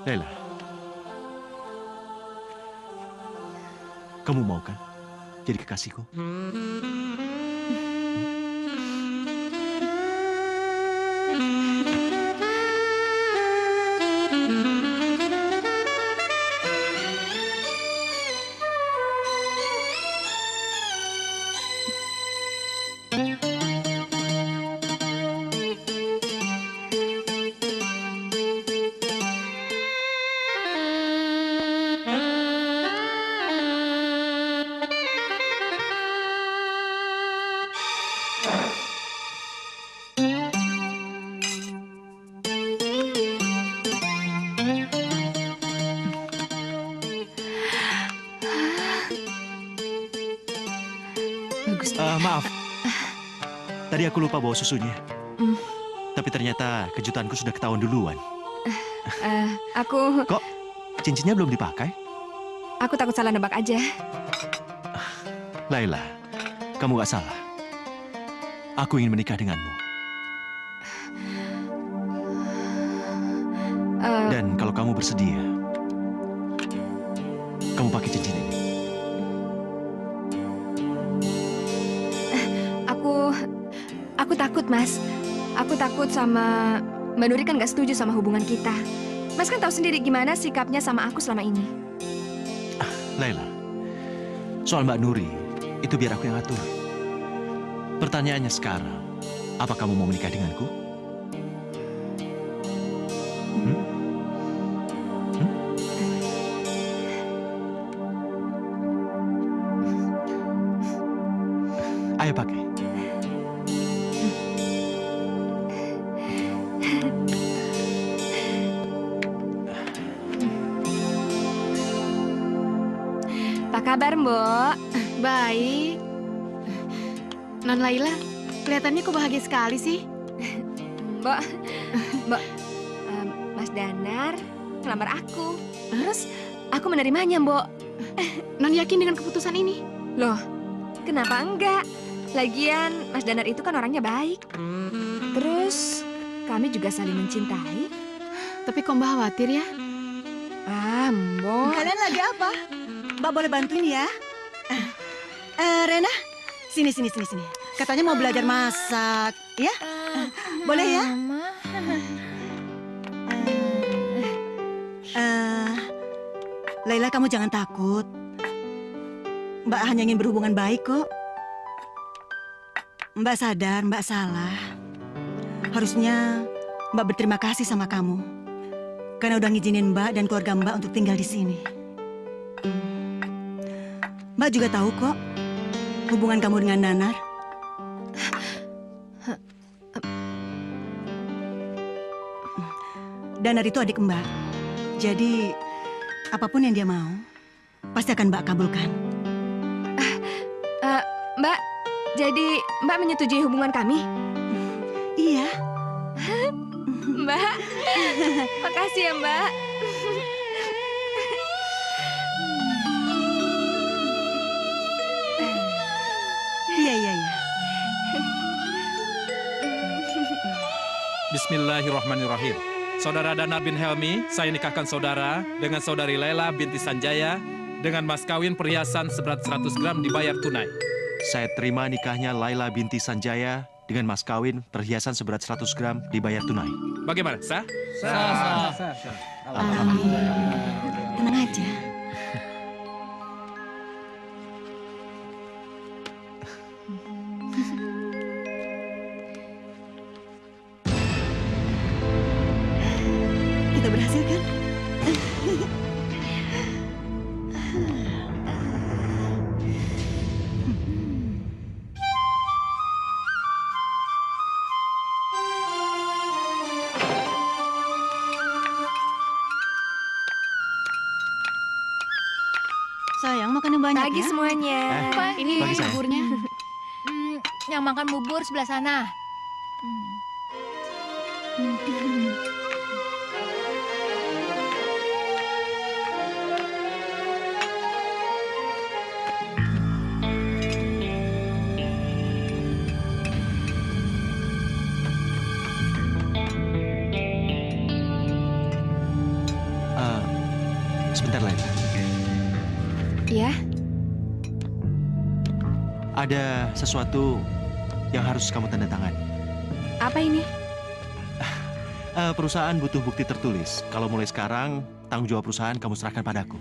Laila, kamu mau kan jadi kekasihku? Maaf, tadi aku lupa bawa susunya. Tapi ternyata kejutanku sudah ketahuan duluan. Kok cincinnya belum dipakai? Aku takut salah nebak aja. Laila, kamu gak salah. Aku ingin menikah denganmu. Dan kalau kamu bersedia, kamu pakai cincin ini. Aku takut, Mas. Aku takut sama Mbak Nuri kan gak setuju sama hubungan kita. Mas kan tahu sendiri gimana sikapnya sama aku selama ini. Laila, soal Mbak Nuri, itu biar aku yang atur. Pertanyaannya sekarang, apa kamu mau menikah denganku? Ayo pakai. Apa kabar, Mbok? Baik. Non Laila, kelihatannya kok bahagia sekali sih. Mbok, Mas Danar ngelamar aku. Terus aku menerimanya, Mbok. Non yakin dengan keputusan ini? Loh, kenapa enggak? Lagian Mas Danar itu kan orangnya baik. Terus kami juga saling mencintai. Tapi kok Mbak khawatir ya? Ah, Mbok. Kalian lagi apa? Mbak boleh bantuin ya? Rena, sini. Katanya mau belajar masak, ya? Boleh ya? Mama. Laila, kamu jangan takut. Mbak hanya ingin berhubungan baik kok. Mbak sadar, Mbak salah. Harusnya Mbak berterima kasih sama kamu. Karena udah ngizinin Mbak dan keluarga Mbak untuk tinggal di sini. Mbak juga tahu kok hubungan kamu dengan Danar. Danar itu adik Mbak. Jadi apapun yang dia mau, pasti akan Mbak kabulkan. Mbak, jadi Mbak menyetujui hubungan kami? Iya. Mbak, makasih ya, Mbak. Iya. Bismillahirrahmanirrahim. Saudara Danar bin Helmi, saya nikahkan saudara dengan saudari Laila binti Sanjaya dengan mas kawin perhiasan seberat 100 gram dibayar tunai. Saya terima nikahnya Laila binti Sanjaya dengan mas kawin perhiasan seberat 100 gram dibayar tunai. Bagaimana, sah? Tenang aja. Kita berhasil kan? Sayang, makan yang banyak Pagi ya. semuanya. Pak, ini bagi saya. buburnya. Yang makan bubur sebelah sana. Sebentar, Laila. Iya, Ada sesuatu yang harus kamu tanda tangani. apa ini? Perusahaan butuh bukti tertulis. Kalau mulai sekarang, tanggung jawab perusahaan kamu serahkan padaku.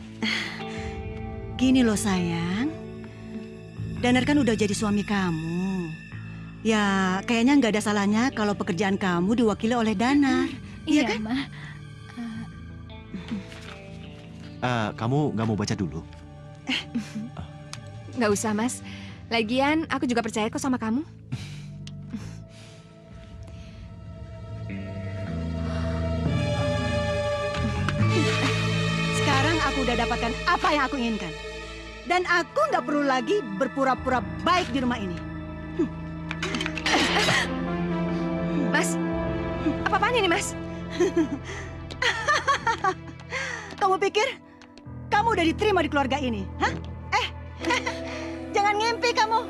Gini loh sayang, Danar kan udah jadi suami kamu. Ya kayaknya nggak ada salahnya kalau pekerjaan kamu diwakili oleh Danar. Iya kan? Ma. Kamu nggak mau baca dulu? Nggak usah, Mas. Lagian, aku juga percaya kok sama kamu. Sekarang aku udah dapatkan apa yang aku inginkan. Dan aku nggak perlu lagi berpura-pura baik di rumah ini. Mas, apa-apaan ini, Mas? Kamu pikir kamu udah diterima di keluarga ini? Hah? Jangan ngimpi kamu.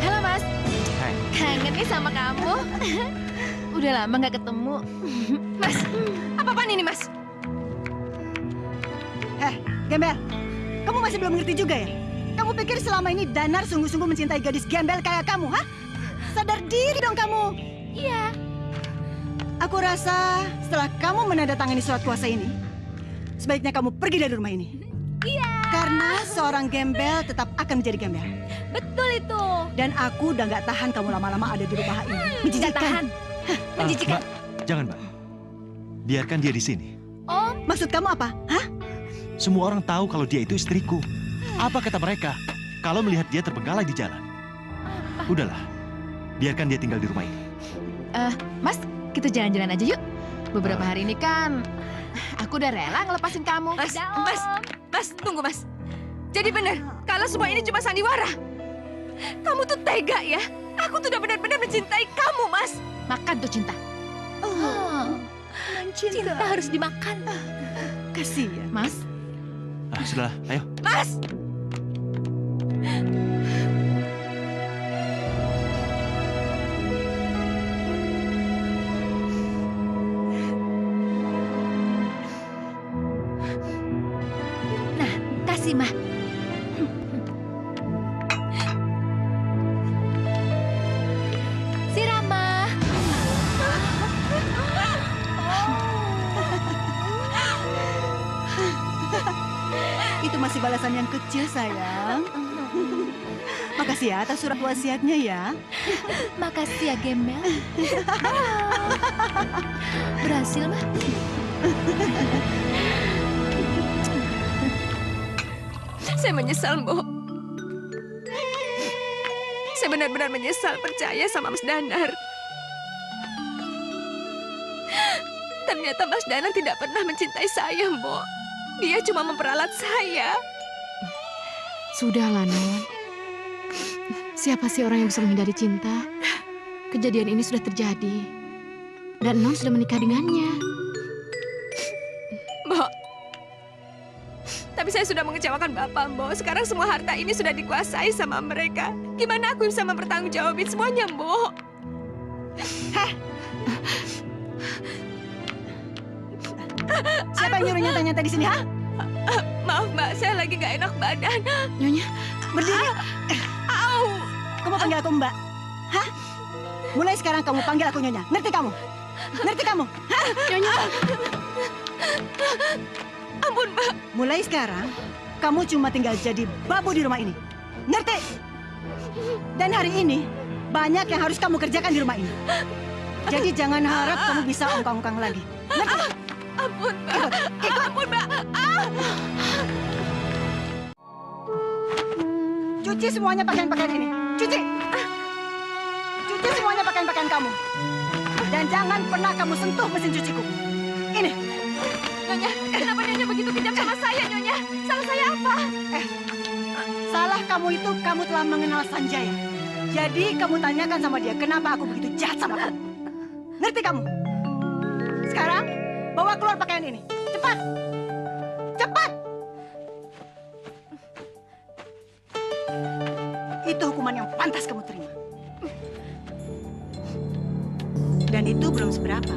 Halo Mas, Hai. kangen nih sama kamu. Udah lama nggak ketemu. Mas, apa-apaan ini, Mas? Gembel, kamu masih belum ngerti juga ya? Kamu pikir selama ini Danar sungguh-sungguh mencintai gadis gembel kayak kamu, hah? Sadar diri dong kamu. Iya. Aku rasa setelah kamu menandatangani surat kuasa ini, sebaiknya kamu pergi dari rumah ini. Iya. Karena Karena seorang gembel tetap akan menjadi gembel. Betul itu. Dan aku udah nggak tahan kamu lama-lama ada di rumah ini. Nggak Menjijikan. tahan. Menjijikan. Mbak, jangan, Mbak. Biarkan dia di sini. Om, Maksud kamu apa? Hah? Semua orang tahu kalau dia itu istriku. Apa kata mereka kalau melihat dia terbengkalai di jalan? Udahlah, biarkan dia tinggal di rumah ini. Mas, kita jalan-jalan aja yuk. Beberapa hari ini kan aku udah rela ngelepasin kamu. Mas, Mas, Mas, tunggu Mas. Jadi benar, kalau semua ini cuma sandiwara. Kamu tuh tega ya. Aku tuh udah benar-benar mencintai kamu, Mas. Makan tuh cinta. cinta harus dimakan. Kasihan. Mas, Sudahlah, ayo. Mas. Nah, kasih mah. Si Rama. Itu masih balasan yang kecil, sayang. Makasih ya atas surat wasiatnya ya. Makasih ya, Gembel. Berhasil, mah. Saya menyesal, Mbok. Saya benar-benar menyesal percaya sama Mas Danar. Ternyata Mas Danar tidak pernah mencintai saya, Mbok. Dia cuma memperalat saya. Sudahlah, Non. Siapa sih orang yang bisa menghindari cinta? Kejadian ini sudah terjadi. Dan Non sudah menikah dengannya. Mbok. Tapi saya sudah mengecewakan Bapak, Mbok. Sekarang semua harta ini sudah dikuasai sama mereka. Gimana aku bisa mempertanggungjawabin semuanya, Mbok? Siapa yang nyuruh nyata-nyata di sini, ha? Maaf, Mbak. Saya lagi nggak enak badan. Nyonya, Berdiri. Au! Kamu panggil aku Mbak. Hah? Mulai sekarang kamu panggil aku Nyonya. Ngerti kamu? Ngerti kamu? Hah? Nyonya. Ampun, Mbak. Mulai sekarang, kamu cuma tinggal jadi babu di rumah ini. Ngerti? Dan hari ini, banyak yang harus kamu kerjakan di rumah ini. Jadi jangan harap kamu bisa ongkang-ongkang lagi. Ngerti? Ampun, Mbak. Ikut, ikut. Ampun, Mbak. Cuci semuanya pakaian-pakaian ini. Cuci. Cuci semuanya pakaian-pakaian kamu. Dan jangan pernah kamu sentuh mesin cuciku. Ini. Nyonya, kenapa Nyonya begitu kejam sama saya, Nyonya? Salah saya apa? Salah kamu itu kamu telah mengenal Sanjaya. Jadi kamu tanyakan sama dia kenapa aku begitu jahat sama kamu. Ngerti kamu? Sekarang bawa keluar pakaian ini. Cepat. Cepat. Itu hukuman yang pantas kamu terima. Dan itu belum seberapa.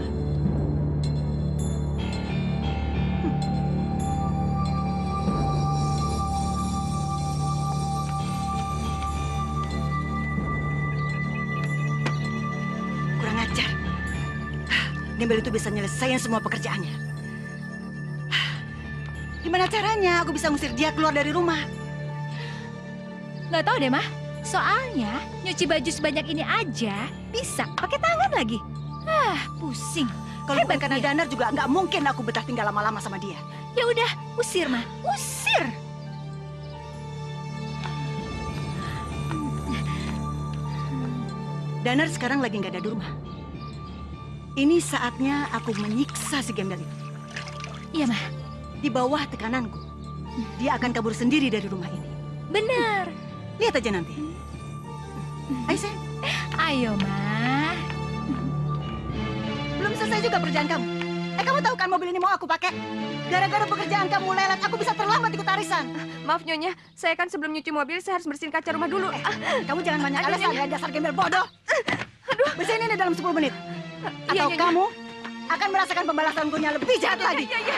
Kurang ajar. Gembel itu bisa nyelesain semua pekerjaannya. Gimana caranya aku bisa ngusir dia keluar dari rumah? Nggak tahu deh, mah. Soalnya nyuci baju sebanyak ini aja bisa pakai tangan lagi. Pusing. Kalau bukan Hebat karena dia. Danar juga nggak mungkin aku betah tinggal lama-lama sama dia. Ya udah, usir, mah. Usir. Danar sekarang lagi nggak ada di rumah. Ini saatnya aku menyiksa si gembel itu. Iya, mah. Di bawah tekananku, dia akan kabur sendiri dari rumah ini. Benar. Lihat aja nanti. Ayo, sayang. Ayo, mah. Belum selesai juga pekerjaan kamu. Kamu tahu kan mobil ini mau aku pakai? Gara-gara pekerjaan kamu lelet, aku bisa terlambat ikut arisan. Maaf, Nyonya. Saya kan sebelum nyuci mobil, saya harus bersihin kaca rumah dulu. Kamu jangan banyak Aduh, alasan Nyonya. ya, dasar gembel bodoh. Bersihin ini dalam 10 menit. Iya, Atau Nyonya. kamu akan merasakan pembalasanku yang lebih jahat lagi. Iya, iya.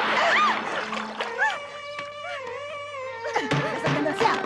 Dasar gembel siap.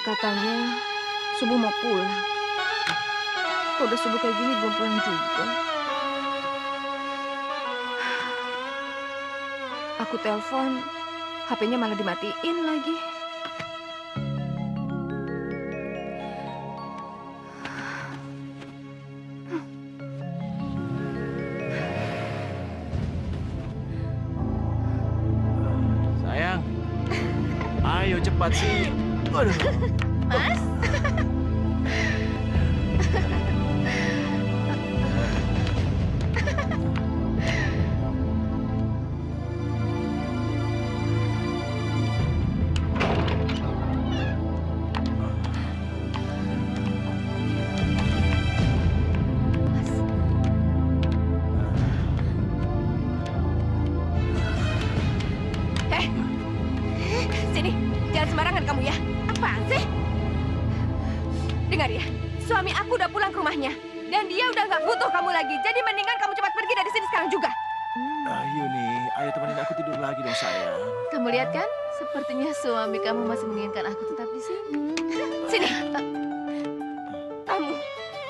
Katanya subuh mau pulang. Kok udah subuh kayak gini belum pulang juga? Aku telepon, HP-nya malah dimatiin lagi. Sayang, ayo cepat sih. Waduh. Mas? Sini, jangan sembarangan kamu ya. Apaan sih? Dengar ya, suami aku udah pulang ke rumahnya. Dan dia udah nggak butuh kamu lagi. Jadi mendingan kamu cepat pergi dari sini sekarang juga. Ayo nih, ayo temenin aku tidur lagi dong sayang. Kamu lihat kan? Sepertinya suami kamu masih menginginkan aku tetap di sini. Sini. Kamu,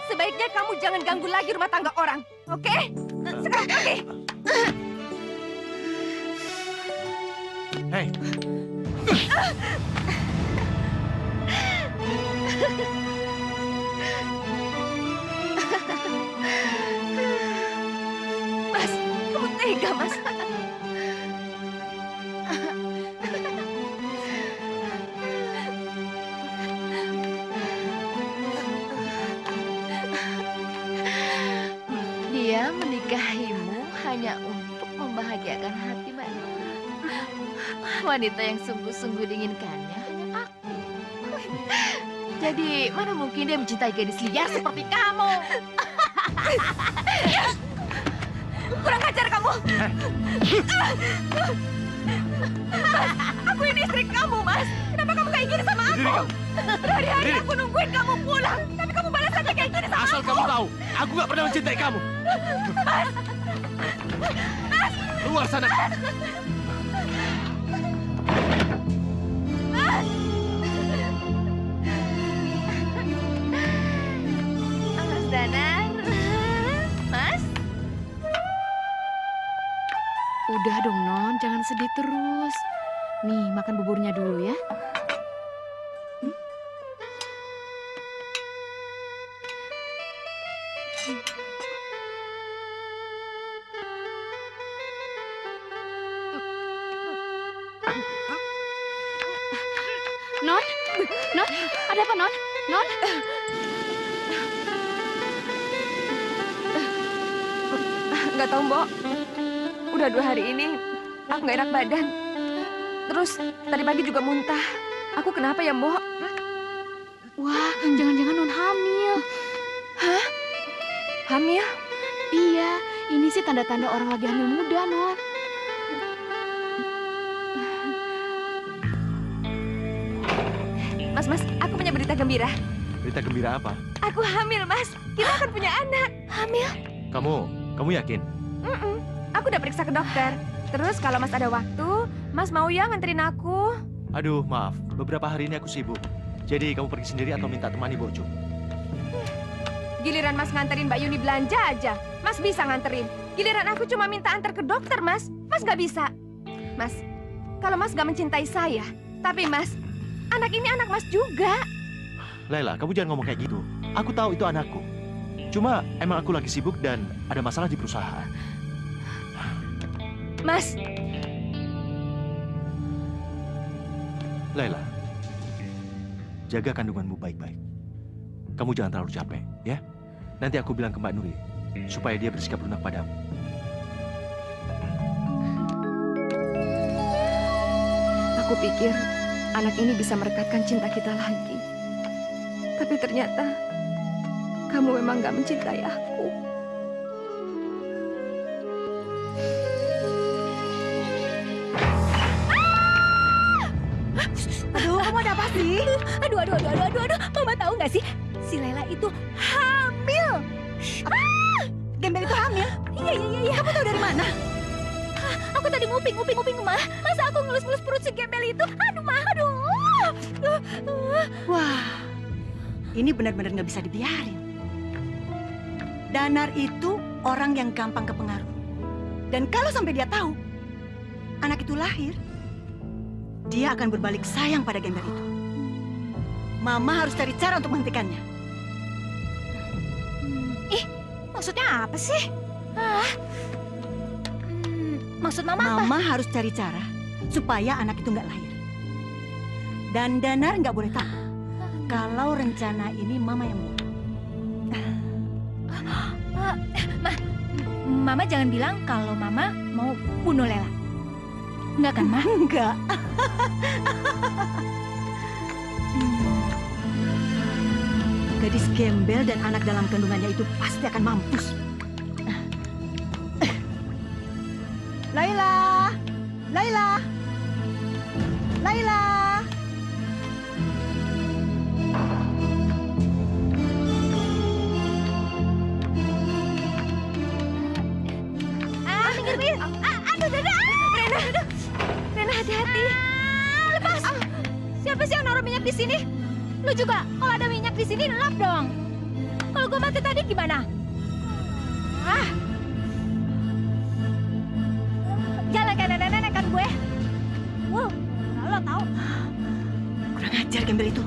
sebaiknya kamu jangan ganggu lagi rumah tangga orang. Oke? Sekarang pergi. Hei, Mas, kamu tega, Mas. Dia menikahimu hanya untuk membahagiakan hati Mbak Nona. Wanita yang sungguh-sungguh diinginkannya hanya aku. Jadi mana mungkin dia mencintai gadis liar seperti kamu? Kurang ajar kamu. Mas, aku ini istri kamu, Mas. Kenapa kamu kayak gini sama aku? Berhari-hari aku nungguin kamu pulang. Tapi kamu balas aja kayak gini sama asal aku. kamu tahu, aku nggak pernah mencintai kamu. Keluar sana. Mas Danar, Mas. Udah dong Non, jangan sedih terus. Nih, makan buburnya dulu ya. Non, Non, ada apa Non? Non? Nggak tahu, Mbok. Udah 2 hari ini aku nggak enak badan. Terus tadi pagi juga muntah. Aku kenapa ya, Mbok? Wah, jangan-jangan Non hamil. Hah? Hamil? Iya, ini sih tanda-tanda orang lagi hamil muda, Non. Mas, aku punya berita gembira. Berita gembira apa? Aku hamil, Mas. Kita akan punya anak. Hamil? Kamu yakin? Aku udah periksa ke dokter. Terus kalau Mas ada waktu, Mas mau ya nganterin aku? Aduh, maaf. Beberapa hari ini aku sibuk. Jadi kamu pergi sendiri atau minta temani Bojo? Giliran Mas nganterin Mbak Yuni belanja aja, Mas bisa nganterin. Giliran aku cuma minta antar ke dokter, Mas nggak bisa. Mas, kalau Mas nggak mencintai saya, tapi Mas, anak ini anak Mas juga. Laila, kamu jangan ngomong kayak gitu. Aku tahu itu anakku. Cuma emang aku lagi sibuk dan ada masalah di perusahaan. Mas, Laila, jaga kandunganmu baik-baik. Kamu jangan terlalu capek, ya? Nanti aku bilang ke Mbak Nuri, supaya dia bersikap lunak padamu. aku pikir anak ini bisa merekatkan cinta kita lagi. Tapi ternyata kamu memang gak mencintai aku. Aduh, kamu ada apa sih? Aduh. Mama tahu nggak sih? Si Lela itu hamil. Gembel itu hamil? Iya. Kamu tahu dari mana? Aku tadi nguping, Ma. Masa aku ngelus-ngelus perut si Gembel itu? Aduh, Ma, aduh. Wah, ini benar-benar nggak bisa dibiarin. Danar itu orang yang gampang kepengaruh. Dan kalau sampai dia tahu anak itu lahir, dia akan berbalik sayang pada gembel itu. Mama harus cari cara untuk menghentikannya. Ih, maksudnya apa sih? Maksud Mama apa? Mama harus cari cara supaya anak itu nggak lahir. Dan Danar nggak boleh tahu kalau rencana ini Mama yang buat. Mama jangan bilang kalau Mama mau bunuh Lela. Enggak kan, Ma? Enggak. Gadis gembel dan anak dalam kandungannya itu pasti akan mampus. Laila! Laila! Laila! Minggir, minggir. Aduh, Dada. Rena, hati-hati. Lepas. Siapa sih yang naruh minyak di sini? Lu juga, kalau ada minyak di sini, lap dong. Kalau gue mati tadi gimana? Jalan kayak nenek-nenek kan gue. Wow, lo tau. Kurang ajar gembel itu.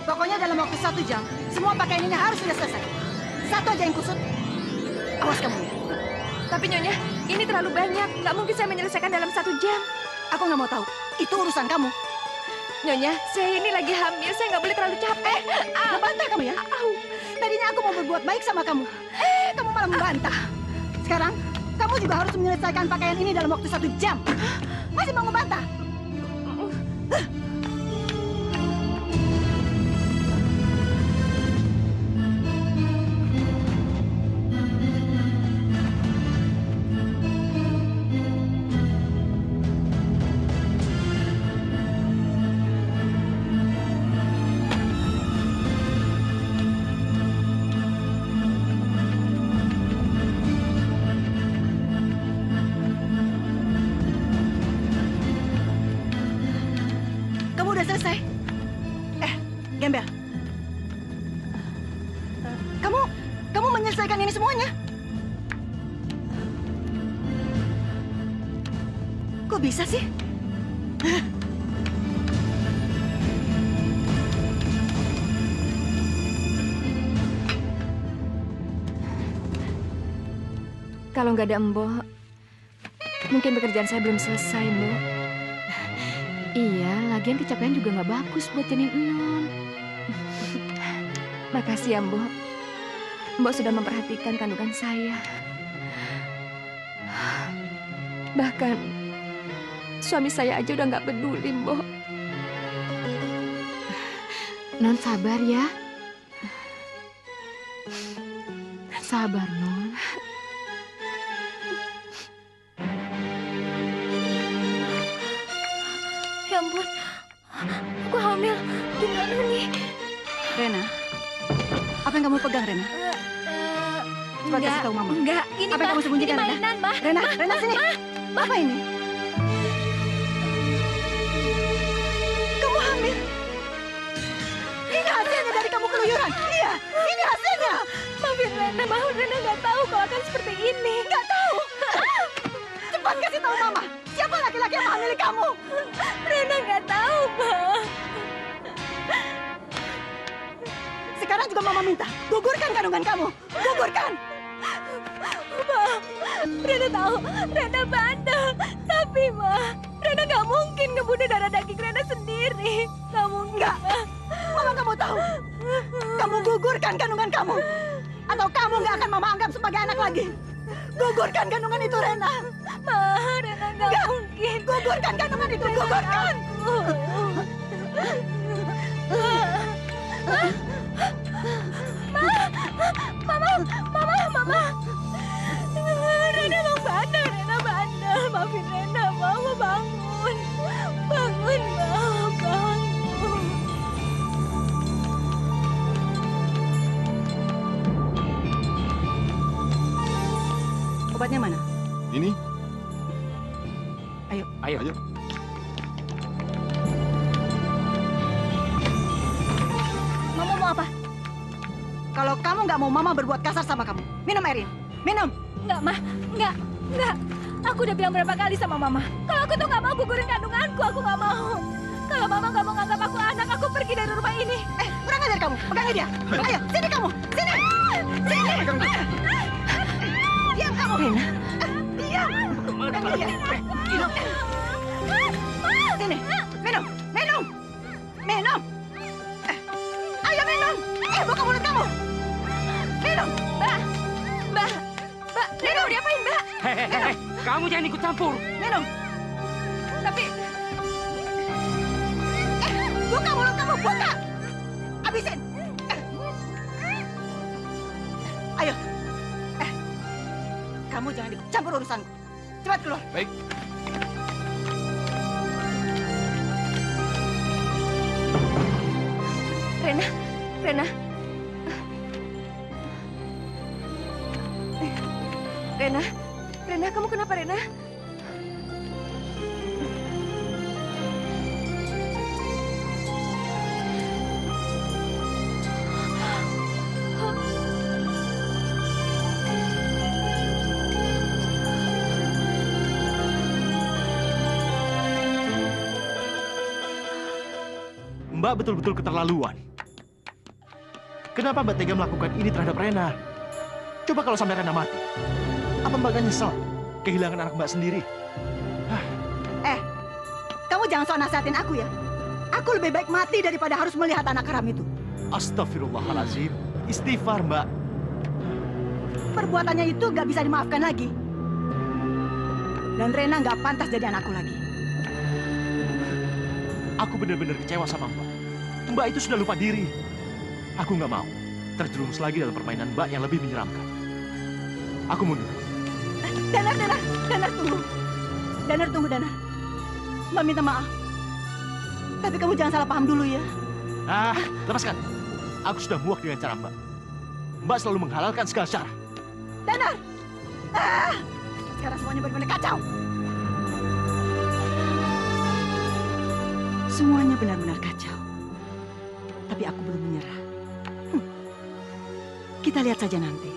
Pokoknya dalam waktu 1 jam, semua pakaian ini harus sudah selesai. Satu aja yang kusut. Awas kamu ya. Tapi Nyonya, ini terlalu banyak. Nggak mungkin saya menyelesaikan dalam 1 jam. Aku nggak mau tahu. Itu urusan kamu. Nyonya, saya ini lagi hamil. Saya nggak boleh terlalu capek. Membantah kamu ya? Tadinya aku mau berbuat baik sama kamu. Kamu malah membantah. Sekarang, kamu juga harus menyelesaikan pakaian ini dalam waktu 1 jam. Masih mau membantah? Kamu udah selesai? Gembel. Kamu menyelesaikan ini semuanya? Kok bisa sih? Kalau nggak ada Mbok, mungkin pekerjaan saya belum selesai, Mbok. Iya, lagian kecapean juga nggak bagus buat janin non. Makasih ya, Mbok. Mbok sudah memperhatikan kandungan saya. Bahkan suami saya aja udah nggak peduli, Mbok. Non sabar ya. Sabar, Non. Ya ampun, aku hamil. Gimana nih? Rena, apa yang kamu pegang, Rena? Coba kasih tahu Mama. Enggak, ini Apa yang kamu sembunyikan, ini Rena? mainan, Ma. Rena sini. Apa ini? Kamu hamil. Ini hasilnya dari kamu keluyuran. Iya, ini hasilnya. Maafin Rena, Rena nggak tahu kalau akan seperti ini. Nggak tahu. Cepat kasih tahu Mama. Siapa laki-laki yang menghamili kamu? Rena nggak tahu, Ma. Sekarang juga Mama minta, gugurkan kandungan kamu. Gugurkan. Ma, Rena tahu, Rena bandel. Tapi, Ma, Rena nggak mungkin ngebunuh darah daging Rena sendiri. Nggak mungkin, Nggak. Mama kamu tahu. Kamu gugurkan kandungan kamu. Atau kamu nggak akan Mama anggap sebagai anak lagi. Gugurkan kandungan itu, Rena. Ma, Rena nggak mungkin. Gugurkan kandungan itu, gugurkan. Mama. Rena emang bandel, Rena bandel. Maafin Rena, Mama bangun. Bangun, Ma, bangun. Obatnya mana? Ini. Ayo. Ayo. Ayo. Kalau kamu nggak mau Mama berbuat kasar sama kamu, minum air ini. Minum. Enggak, Ma. Enggak. Aku udah bilang berapa kali sama Mama. Kalau aku tuh nggak mau gugurin kandunganku, aku nggak mau. Kalau Mama nggak mau nganggap aku anak, aku pergi dari rumah ini. Kurang ajar kamu. Pegangin dia. Ayo, sini kamu. Sini. Sini. Diam kamu. Rena. Diam. Pegangin dia. Sini. Minum. Minum. Minum. Ayo minum. Buka mulut kamu. Minum. Mbak, Rena mau diapain, Mbak? Hehehe, kamu jangan ikut campur. Minum. Tapi, Buka mulut kamu, buka. Habisin. Ayo. Kamu jangan ikut campur urusanku. Cepat keluar. Baik. Rena. Rena, kamu kenapa, Rena? Mbak betul-betul keterlaluan. Kenapa Mbak tega melakukan ini terhadap Rena? Coba kalau sampai Rena mati, apa Mbak gak nyesel kehilangan anak Mbak sendiri? Kamu jangan sok nasihatin aku ya. Aku lebih baik mati daripada harus melihat anak haram itu. Astagfirullahaladzim. Istighfar, Mbak. Perbuatannya itu gak bisa dimaafkan lagi. Dan Rena gak pantas jadi anakku lagi. Aku benar-benar kecewa sama Mbak. Mbak itu sudah lupa diri. Aku nggak mau terjerumus lagi dalam permainan Mbak yang lebih menyeramkan. Aku mundur. Danar tunggu. Danar. Mbak minta maaf. Tapi kamu jangan salah paham dulu ya. Lepaskan. Aku sudah muak dengan cara Mbak. Mbak selalu menghalalkan segala cara. Danar. Sekarang semuanya benar-benar kacau. Semuanya benar-benar kacau. Tapi aku belum menyerah. Kita lihat saja nanti.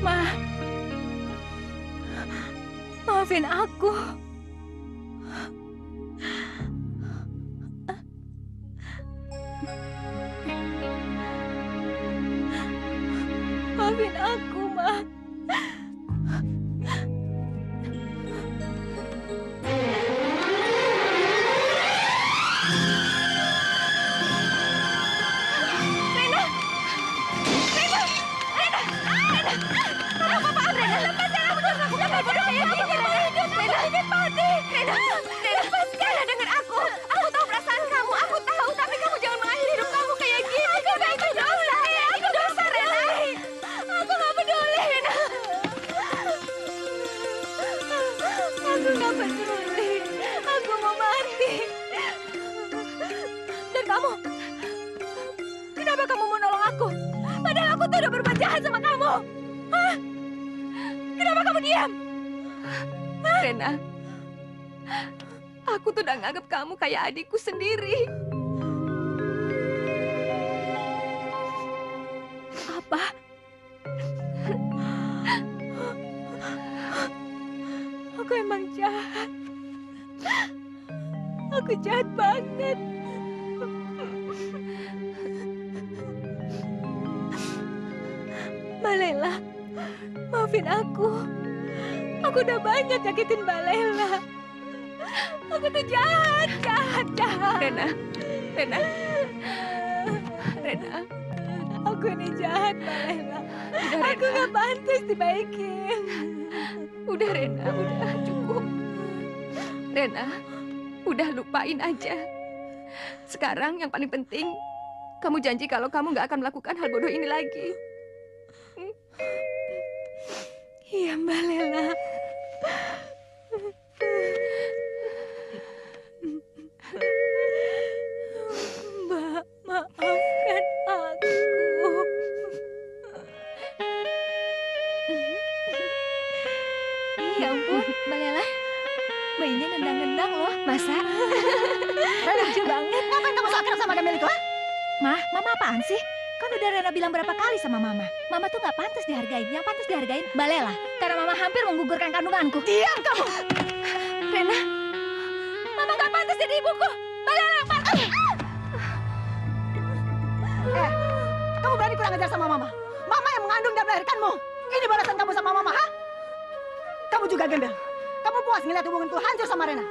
Ma. Maafin aku. Maafin aku, Ma. Rena, dengar aku. Aku tahu perasaan kamu. Aku tahu, tapi kamu jangan mengakhiri hidup kamu kayak gini. Itu dosa, ya. Itu dosa, Rena. Aku nggak peduli. Rena. Aku nggak peduli. Aku mau mati. Dan kamu, kenapa kamu mau nolong aku? Padahal aku tuh udah berbuat jahat sama kamu. Hah? Kenapa kamu diam? Rena, aku tuh udah nganggap kamu kayak adikku sendiri. Apa? Aku emang jahat. Aku jahat banget. Mbak Lela, maafin aku. Aku udah banyak nyakitin Mbak Lela. Aku tuh jahat. Rena. Aku ini jahat, Mbak Lela. Aku nggak pantas dibaikin. Udah, Rena, udah cukup. Rena, udah lupain aja. Sekarang yang paling penting, kamu janji kalau kamu nggak akan melakukan hal bodoh ini lagi. Iya, Mbak Lela. Mbak, maafkan aku. Ya ampun, Mbak Lela. Bayinya nendang-nendang loh. Masa? Lucu banget. Ngapain kamu sakit sama Gembel itu, ha? Mama apaan sih? Kan udah Rena bilang berapa kali sama Mama. Mama tuh nggak pantas dihargain. Yang pantas dihargain Mbak Lela. Karena Mama hampir menggugurkan kandunganku. Diam kamu! Rena, Mama nggak pantas jadi ibuku. Mbak Lela yang pantas. Kamu berani kurang ajar sama Mama. Mama yang mengandung dan melahirkanmu. Ini balasan kamu sama Mama, ha? Kamu juga Gembel. Kamu puas ngeliat hubunganku hancur sama Rena?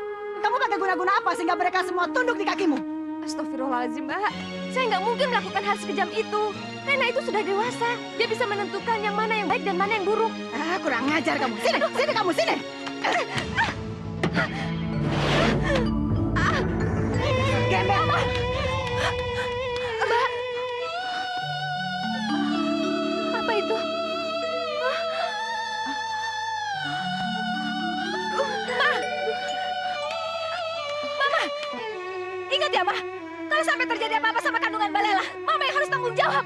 Kamu pakai guna-guna apa sehingga mereka semua tunduk di kakimu? Astagfirullahaladzim, Mbak. Saya nggak mungkin melakukan hal sekejam itu. Rena itu sudah dewasa. Dia bisa menentukan yang mana yang baik dan mana yang buruk. Kurang ngajar kamu. Sini, sini kamu, sini. Gembel. Mbak. Apa itu? Mama. Ingat ya, Ma. Kalau sampai terjadi apa-apa sama kandungan Mbak Lela, Mama yang harus tanggung jawab.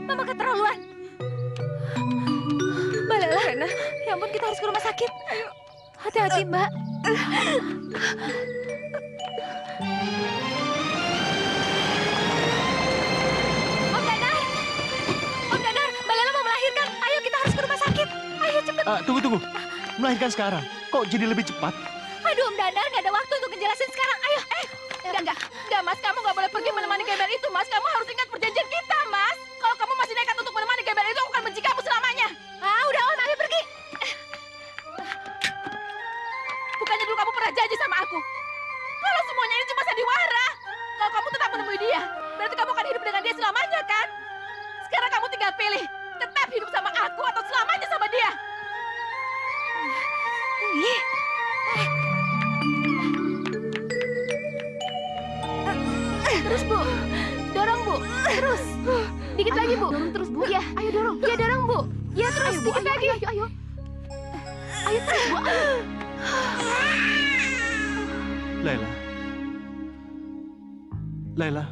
Mama keterlaluan. Mbak Lela. Rena. Ya ampun, kita harus ke rumah sakit. Ayo. Hati-hati, Mbak. Om Danar. Om Danar, Mbak Lela mau melahirkan. Ayo, kita harus ke rumah sakit. Ayo, cepet. Tunggu. Melahirkan sekarang. Kok jadi lebih cepat? Aduh, Om Danar, nggak ada waktu untuk ngejelasin sekarang. Ayo. Enggak, Mas. Kamu nggak boleh pergi menemani Gembel itu, Mas. Kamu harus ingat perjanjian kita, Mas. Kalau kamu masih nekat untuk menemani Gembel itu, aku akan benci kamu selamanya. Udah, Om. Ayo pergi. Bukannya dulu kamu pernah janji sama aku. Kalau semuanya ini cuma sandiwara. Kalau kamu tetap menemui dia, berarti kamu akan hidup dengan dia selamanya, kan? Sekarang kamu tinggal pilih. Tetap hidup sama aku atau selamanya sama dia. Terus, Bu. Dorong, Bu. Terus. Dikit lagi, Bu. Dorong terus, Bu. Ya, ayo dorong. Ya, dorong, Bu. Ya, terus. Ayo, Bu. Dikit lagi. Ayo. Ayo terus, Bu. Ayo. Laila. Laila.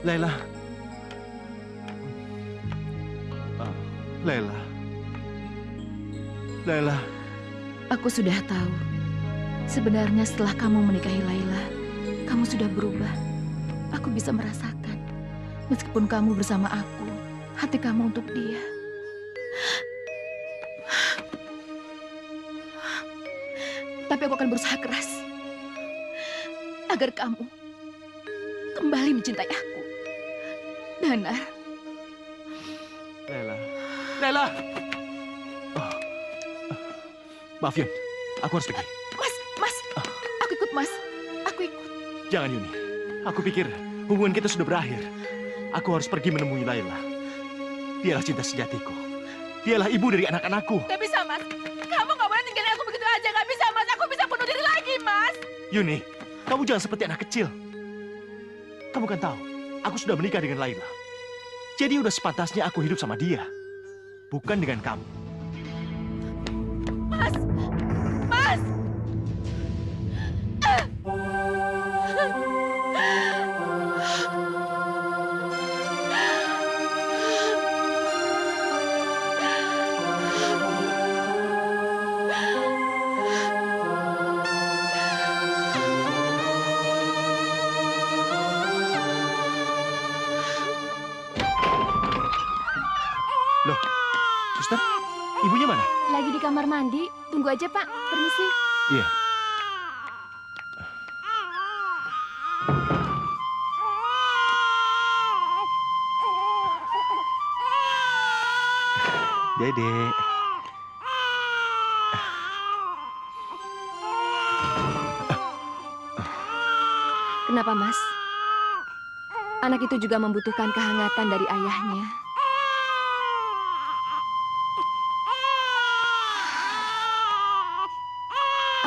Laila. Laila. Laila. Aku sudah tahu. Sebenarnya setelah kamu menikahi Laila, kamu sudah berubah. Aku bisa merasakan. Meskipun kamu bersama aku, hati kamu untuk dia. Tapi aku akan berusaha keras agar kamu kembali mencintai aku. Danar. Laila. Laila. Maaf, Yun. Aku harus pergi. Mas. Aku ikut, Mas. Aku ikut. Jangan, Yuni. Aku pikir hubungan kita sudah berakhir. Aku harus pergi menemui Laila. Dialah cinta sejatiku. Dialah ibu dari anak-anakku. Gak bisa, Mas. Kamu gak boleh tinggalin aku begitu aja. Gak bisa, Mas. Aku bisa bunuh diri lagi, Mas. Yuni, kamu jangan seperti anak kecil. Kamu kan tahu, aku sudah menikah dengan Laila. Jadi udah sepantasnya aku hidup sama dia. Bukan dengan kamu. Mas! Mas! Loh, suster, ibunya mana? Lagi di kamar mandi. Tunggu aja, Pak. Permisi. Iya. Dedek. Kenapa, Mas? Anak itu juga membutuhkan kehangatan dari ayahnya.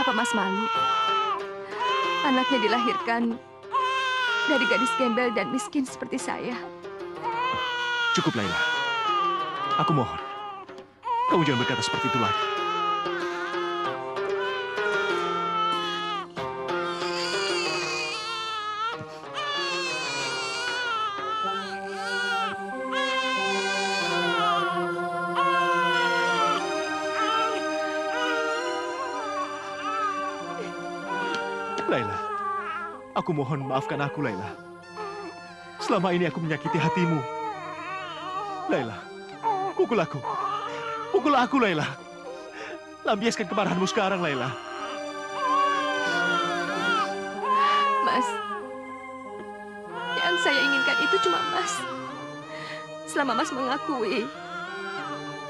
Apa Mas malu? Anaknya dilahirkan dari gadis gembel dan miskin seperti saya. Cukup, Laila. Aku mohon. Kamu jangan berkata seperti itu lagi. Laila, aku mohon maafkan aku, Laila. Selama ini aku menyakiti hatimu. Laila, pukul aku. Pukul aku, Laila. Lampiaskan kemarahanmu sekarang, Laila. Mas, yang saya inginkan itu cuma Mas. Selama Mas mengakui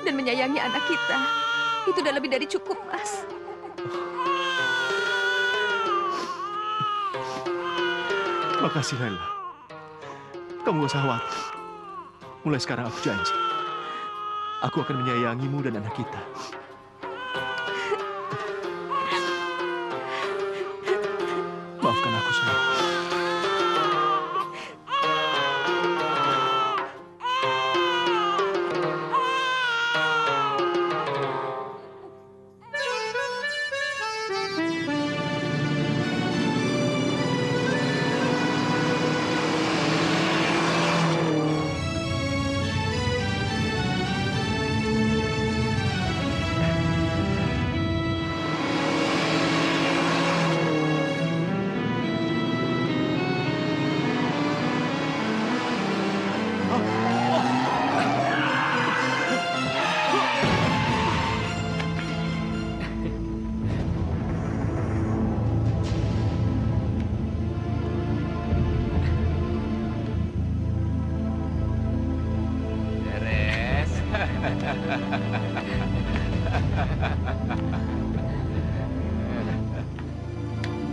dan menyayangi anak kita, itu udah lebih dari cukup, Mas. Makasih, Laila. Kamu gak usah khawatir. Mulai sekarang aku janji. Aku akan menyayangimu dan anak kita. Maafkan aku, sayang.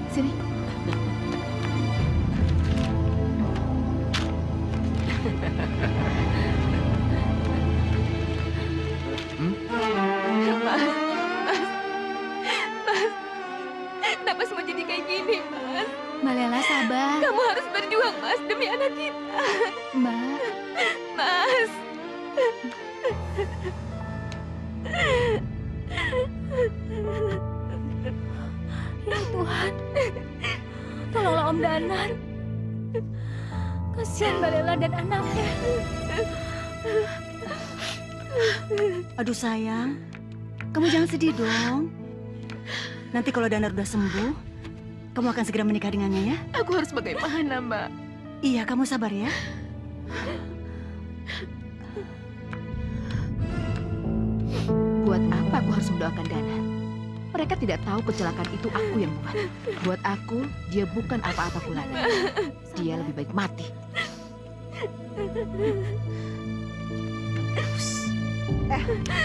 Sini. Kenapa semua jadi kayak gini, Mas? Mbak Lela sabar. Kamu harus berjuang, Mas, demi anak kita. Mbak. Mas. Ya Tuhan, tolonglah Om Danar. Kasihan Mbak Lela dan anaknya. Aduh sayang, kamu jangan sedih dong. Nanti kalau Danar udah sembuh, kamu akan segera menikah dengannya ya. Aku harus bagaimana, Mbak? Iya, kamu sabar ya. Buat apa aku harus mendoakan Danar? Mereka tidak tahu kecelakaan itu aku yang buat. Buat aku, dia bukan apa-apaku lagi. Dia lebih baik mati.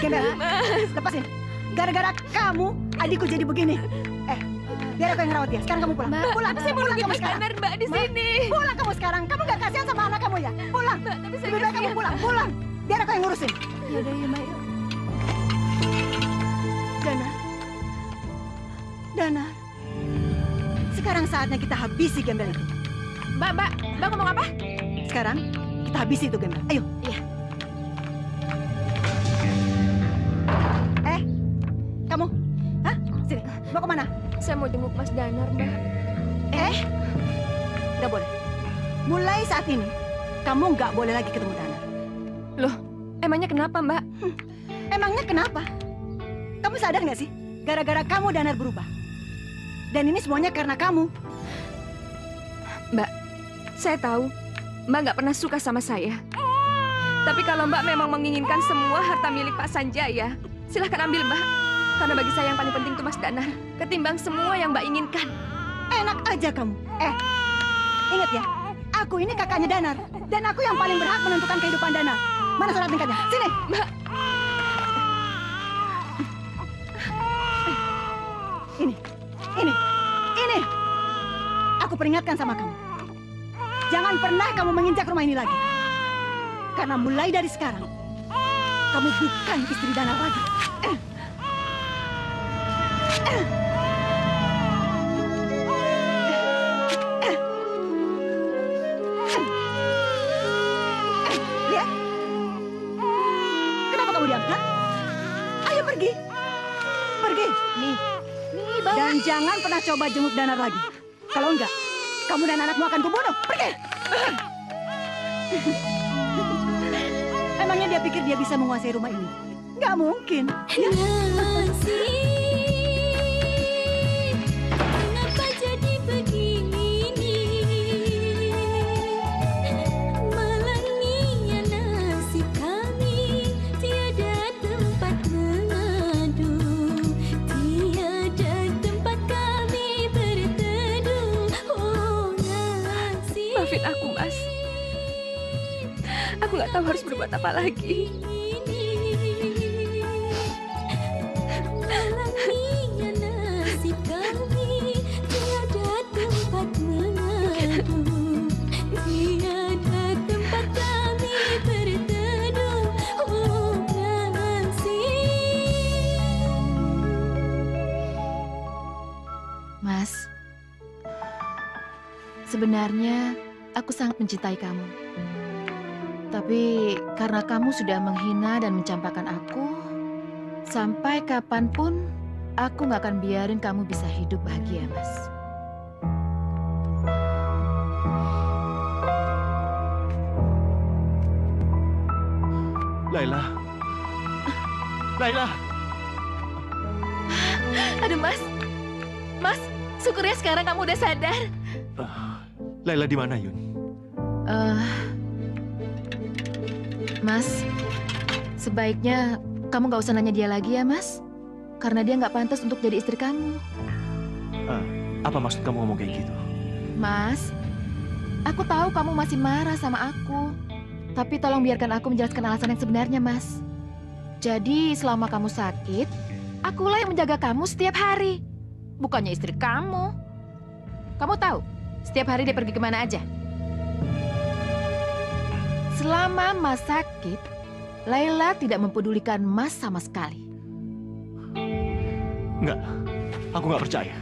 Gembel, lepasin. Gara-gara kamu, adikku jadi begini. Biar aku yang ngerawat dia. Sekarang kamu pulang. Pulang, Saya mau pulang nungguin kamu Mas sekarang. Danar, Mbak, di sini. Pulang kamu sekarang. Kamu gak kasihan sama anak kamu ya? Pulang. Mbak, tapi saya Lebih baik kamu kasihan. pulang, pulang. Biar aku yang ngurusin. Yaudah ya Mbak, yuk. Danar. Danar. Sekarang saatnya kita habisi gembel itu. Mbak ngomong apa? Sekarang kita habisi itu gembel. Ayo. Iya. Kamu. Hah? Sini. Mau kemana? Saya mau jenguk Mas Danar, Mbak. Nggak boleh. Mulai saat ini, kamu nggak boleh lagi ketemu Danar. Emangnya kenapa, Mbak? Emangnya kenapa? Kamu sadar nggak sih? Gara-gara kamu Danar berubah. Dan ini semuanya karena kamu. Mbak, saya tahu Mbak nggak pernah suka sama saya. Tapi kalau Mbak memang menginginkan semua harta milik Pak Sanjaya, silahkan ambil, Mbak. Karena bagi saya yang paling penting itu Mas Danar, ketimbang semua yang Mbak inginkan. Enak aja kamu. Ingat ya, aku ini kakaknya Danar. Dan aku yang paling berhak menentukan kehidupan Danar. Mana surat nikahnya? Sini. Mbak. Ini. Aku peringatkan sama kamu. Jangan pernah kamu menginjak rumah ini lagi. Karena mulai dari sekarang, kamu bukan istri Danar lagi. Lihat. Kenapa kamu diam? Hah? Ayo pergi. Pergi. Nih bawa. Dan jangan pernah coba jenguk Danar lagi. Kalau enggak, kamu dan anakmu akan kubunuh. Pergi. Emangnya dia pikir dia bisa menguasai rumah ini? Nggak mungkin. Kenapa jadi begini? nggak tahu harus berbuat apa lagi. Mas, sebenarnya aku sangat mencintai kamu. Tapi karena kamu sudah menghina dan mencampakkan aku, sampai kapanpun aku nggak akan biarin kamu bisa hidup bahagia, Mas. Laila. Laila. Aduh, Mas. Mas, syukurnya sekarang kamu udah sadar. Laila di mana, Yun? Mas, sebaiknya kamu nggak usah nanya dia lagi ya, Mas. Karena dia nggak pantas untuk jadi istri kamu. Apa maksud kamu ngomong kayak gitu? Mas, aku tahu kamu masih marah sama aku. Tapi tolong biarkan aku menjelaskan alasan yang sebenarnya, Mas. Jadi selama kamu sakit, akulah yang menjaga kamu setiap hari. Bukannya istri kamu. Kamu tahu, setiap hari dia pergi kemana aja? Selama Mas sakit, Laila tidak mempedulikan Mas sama sekali. Enggak, aku nggak percaya.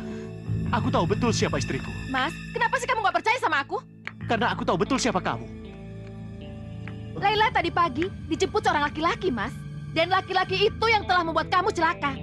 Aku tahu betul siapa istriku. Mas, kenapa sih kamu nggak percaya sama aku? Karena aku tahu betul siapa kamu. Laila tadi pagi dijemput seorang laki-laki, Mas. Dan laki-laki itu yang telah membuat kamu celaka.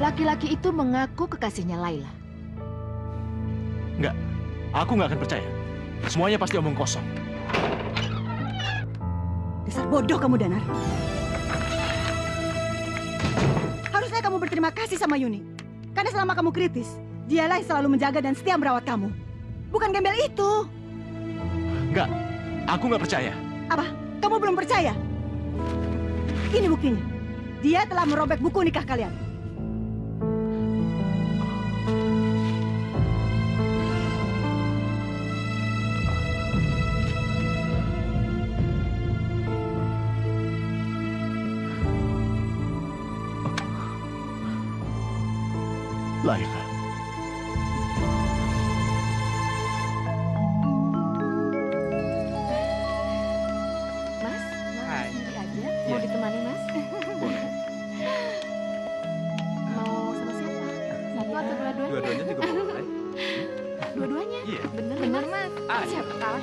Laki-laki itu mengaku kekasihnya Laila. Enggak, aku nggak akan percaya. Semuanya pasti omong kosong. Dasar bodoh kamu, Danar. Harusnya kamu berterima kasih sama Yuni. Karena selama kamu kritis, dialah yang selalu menjaga dan setia merawat kamu. Bukan gembel itu. Enggak, aku nggak percaya. Apa? Kamu belum percaya? Ini buktinya. Dia telah merobek buku nikah kalian. Laila. Mas, Hai. sendiri aja. Iya. Mau ditemani, Mas? Boleh. Mau sama siapa? Satu atau dua-duanya? Dua-duanya juga boleh. Dua-duanya? Iya. Bener, Bener, Mas. Ah, Siapa tahu.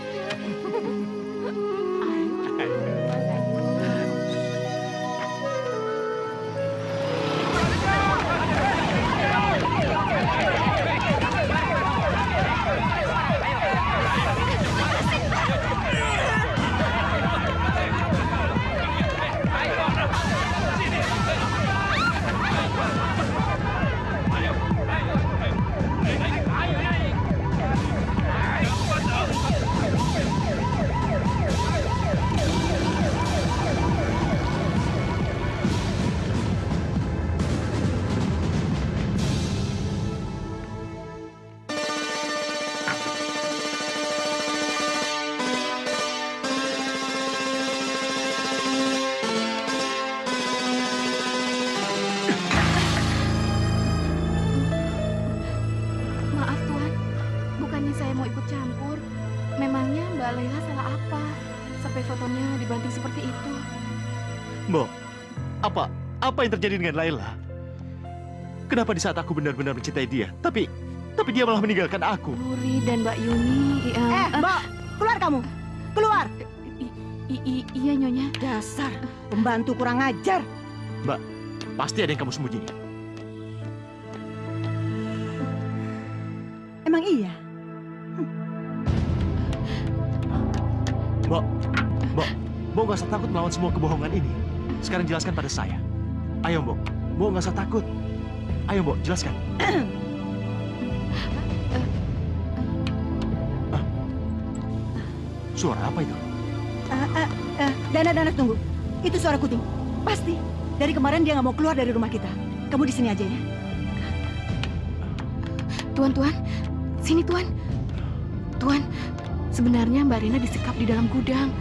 Maaf, Tuan. Bukannya saya mau ikut campur. Memangnya Mbak Laila salah apa? Sampai fotonya dibanting seperti itu. Mbok, apa yang terjadi dengan Laila? Kenapa di saat aku benar-benar mencintai dia, tapi dia malah meninggalkan aku? Nuri dan Mbak Yuni... Mbak, keluar kamu. Keluar. Iya, Nyonya. Dasar pembantu kurang ajar. Mbak, pasti ada yang kamu sembunyikan. Emang iya? Mbok, Mbok nggak usah takut melawan semua kebohongan ini. Sekarang jelaskan pada saya. Ayo, Mbok. Mbok nggak usah takut. Ayo, Mbok, jelaskan. Suara apa itu? Dana, tunggu. Itu suara kuting. Pasti. Dari kemarin dia nggak mau keluar dari rumah kita. Kamu di sini aja ya. Tuan, sini Tuan. Tuan, sebenarnya Mbak Rena disekap di dalam gudang.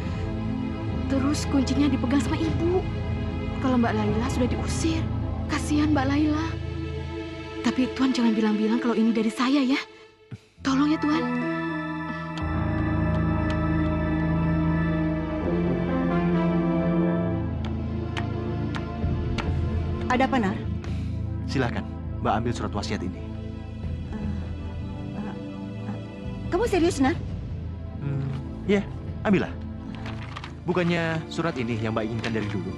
Terus kuncinya dipegang sama ibu. Kalau Mbak Laila sudah diusir, kasihan Mbak Laila. Tapi Tuan jangan bilang-bilang kalau ini dari saya ya. Tolong ya Tuan. Ada apa, Nar? Silakan, Mbak ambil surat wasiat ini. Kamu serius, Nar? Iya, ambillah. Bukannya surat ini yang Mbak inginkan dari dulu?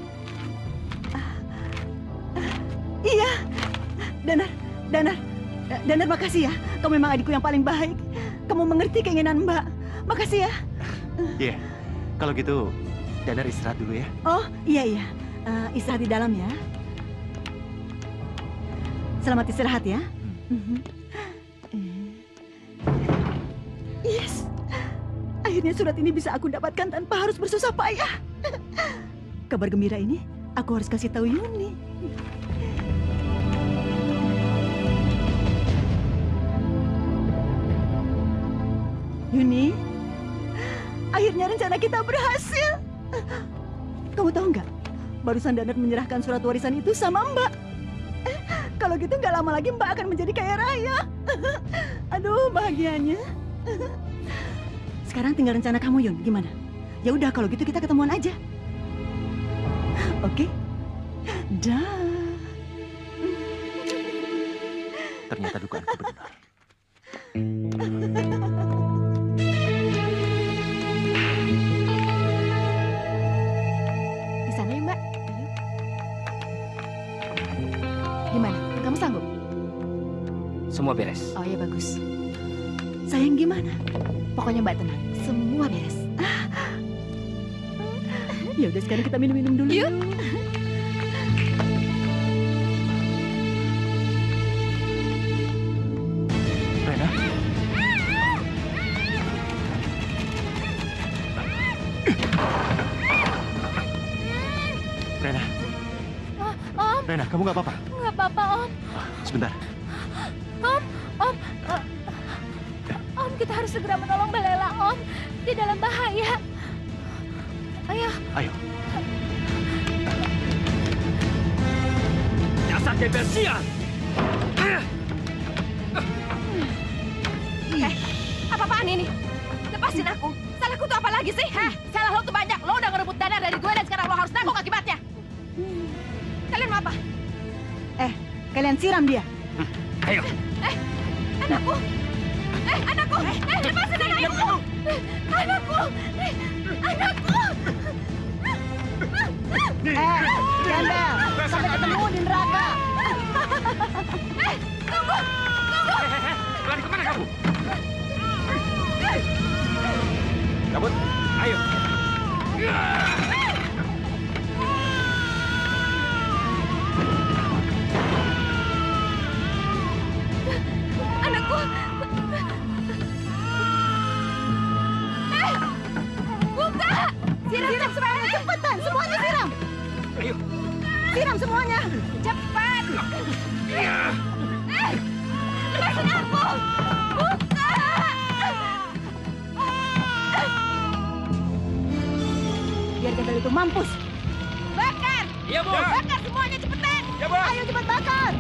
Iya. Danar, makasih ya. Kamu memang adikku yang paling baik. Kamu mengerti keinginan Mbak. Makasih ya. Iya, kalau gitu Danar istirahat dulu ya. Oh, iya. Istirahat di dalam ya. Selamat istirahat ya. Yes. Akhirnya surat ini bisa aku dapatkan tanpa harus bersusah payah. Kabar gembira ini aku harus kasih tahu Yuni. Yuni, akhirnya rencana kita berhasil. Kamu tahu nggak? Barusan Danar menyerahkan surat warisan itu sama Mbak. Kalau gitu nggak lama lagi Mbak akan menjadi kaya raya. Aduh, bahagianya. Sekarang tinggal rencana kamu, Yun. Gimana? Ya udah, kalau gitu kita ketemuan aja. Oke? Dah. Ternyata dugaanku benar. Di sana ya Mbak. Gimana? Kamu sanggup? Semua beres. Oh ya bagus. Sayang gimana? Pokoknya Mbak tenang. Semua beres. Ya udah, sekarang kita minum-minum dulu. Yuk. Rena? Rena? Om, Rena, kamu nggak apa-apa? nggak apa-apa Om. Sebentar. Om, kita harus segera menolong Mbak Lela, Om. Di dalam bahaya. Ayo. Ayo. Dasar gembel sial! Apa-apaan ini? Lepasin aku. Salahku tuh apa lagi sih? Salah lo tuh banyak. Lo udah ngerebut Dana dari gue dan sekarang lo harus nanggung akibatnya. Kalian mau apa? Kalian siram dia. Ayo. Anakku. Anakku. Lepasin anakku. Anakku. Anakku. Gembel, sampai ketemu di neraka. Tunggu. Lari kemana kamu? Cabut. Ayo. Anakku. Buka. Siram semuanya. Cepetan, semuanya siram. Ayo. Siram semuanya. Cepat. Lepasin aku. Buka. Biar gembel itu mampus. Bakar. Iya, Bos. Bakar semuanya cepetan. Ya, Bos. Ayo cepat bakar.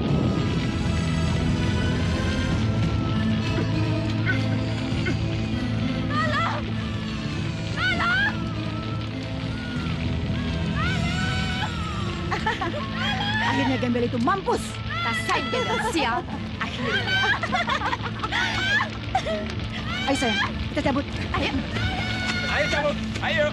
Akhirnya gembel itu mampus. Rasain gembel sial. Akhirnya. Ayo sayang, kita cabut. Ayo. Ayo cabut. Ayo.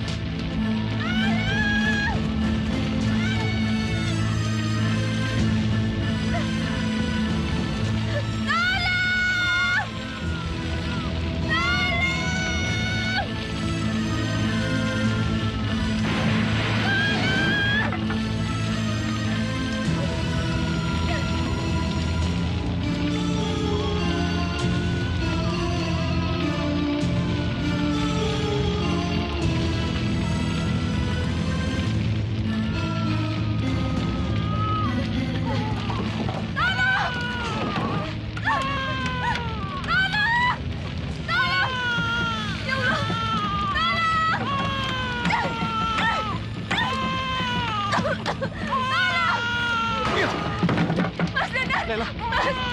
Lela,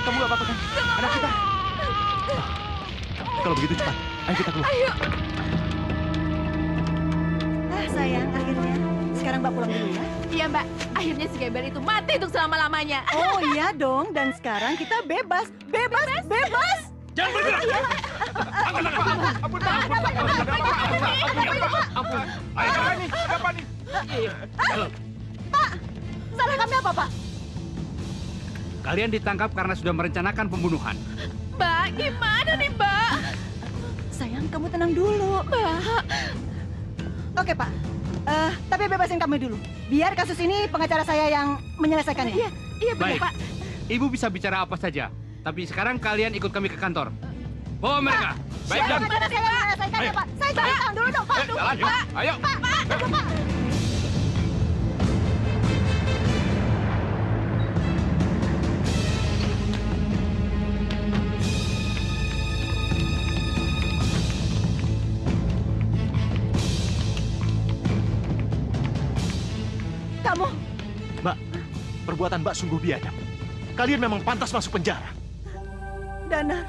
kamu gak apa-apa kan? Anak kita. Kalau begitu cepat, ayo kita keluar. Ayo. Sayang, akhirnya. Sekarang Mbak pulang dulu ya. Iya Mbak, akhirnya si gembel itu mati untuk selama-lamanya. Oh iya dong, dan sekarang kita bebas. Bebas. Jangan bergerak! Ampun! Apa nih? Pak, salah kami apa, Pak? Kalian ditangkap karena sudah merencanakan pembunuhan. Mbak, gimana nih Mbak? Sayang, kamu tenang dulu. Mbak. Oke, Pak. Tapi bebasin kami dulu. Biar kasus ini pengacara saya yang menyelesaikannya. Iya benar Baik. Pak. Ibu bisa bicara apa saja. Tapi sekarang kalian ikut kami ke kantor. Bawa mereka. Baik, Bagaimana saya menyelesaikannya, Pak? Saya cari tahu dulu dong, Pak. Ayo. Tunggu, Pak. Kamu, Mbak, perbuatan Mbak sungguh biadab. Kalian memang pantas masuk penjara. Danar,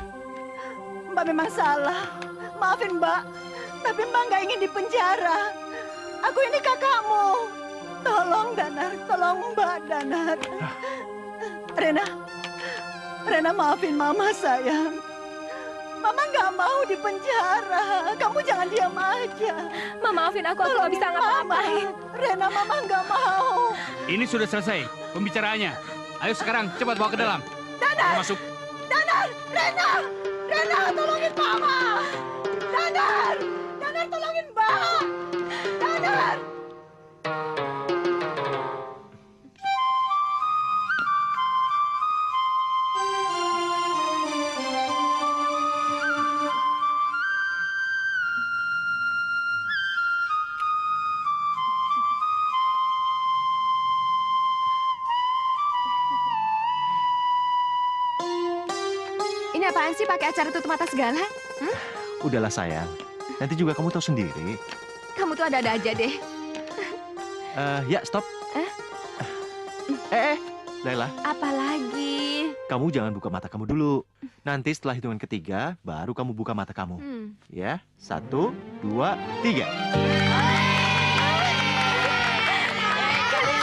Mbak memang salah. Maafin Mbak, tapi Mbak nggak ingin dipenjara. Aku ini kakakmu. Tolong Danar, tolong Mbak Danar. Rena maafin Mama sayang. Mama nggak mau dipenjara. Kamu jangan diam aja. Mama maafin aku nggak bisa ngapa-ngapain. Rena, Mama nggak mau. Ini sudah selesai pembicaraannya. Ayo sekarang cepat bawa ke dalam. Danar, Masuk. Danar, Rena, tolongin Mama. Danar, tolongin Mbak. Danar. Ini apaan sih pakai acara tutup mata segala? Udahlah sayang, nanti juga kamu tahu sendiri. Kamu tuh ada-ada aja deh. Ya, stop. Laila, Apa lagi? kamu jangan buka mata kamu dulu. Nanti setelah hitungan ketiga, baru kamu buka mata kamu. Ya, 1, 2, 3.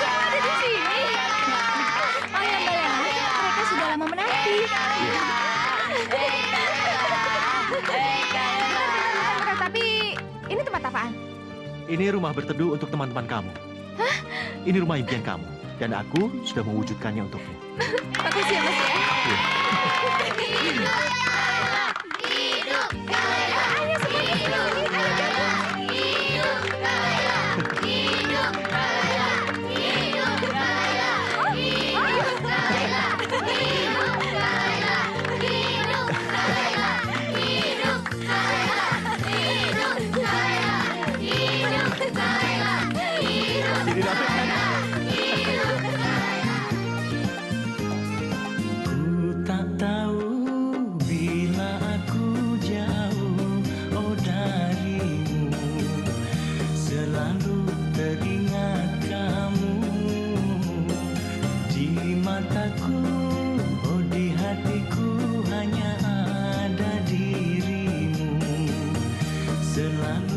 Ada di sini. Oh ya Mbak Lena, mereka sudah lama menanti. Tapi ini tempat apaan? Ini rumah berteduh untuk teman-teman kamu. Hah? Ini rumah impian kamu. Dan aku sudah mewujudkannya untukmu. Makasih ya Mas ya. Jadi dapet kan? Ku tak tahu bila aku jauh darimu, selalu teringat kamu di mataku, di hatiku hanya ada dirimu, selalu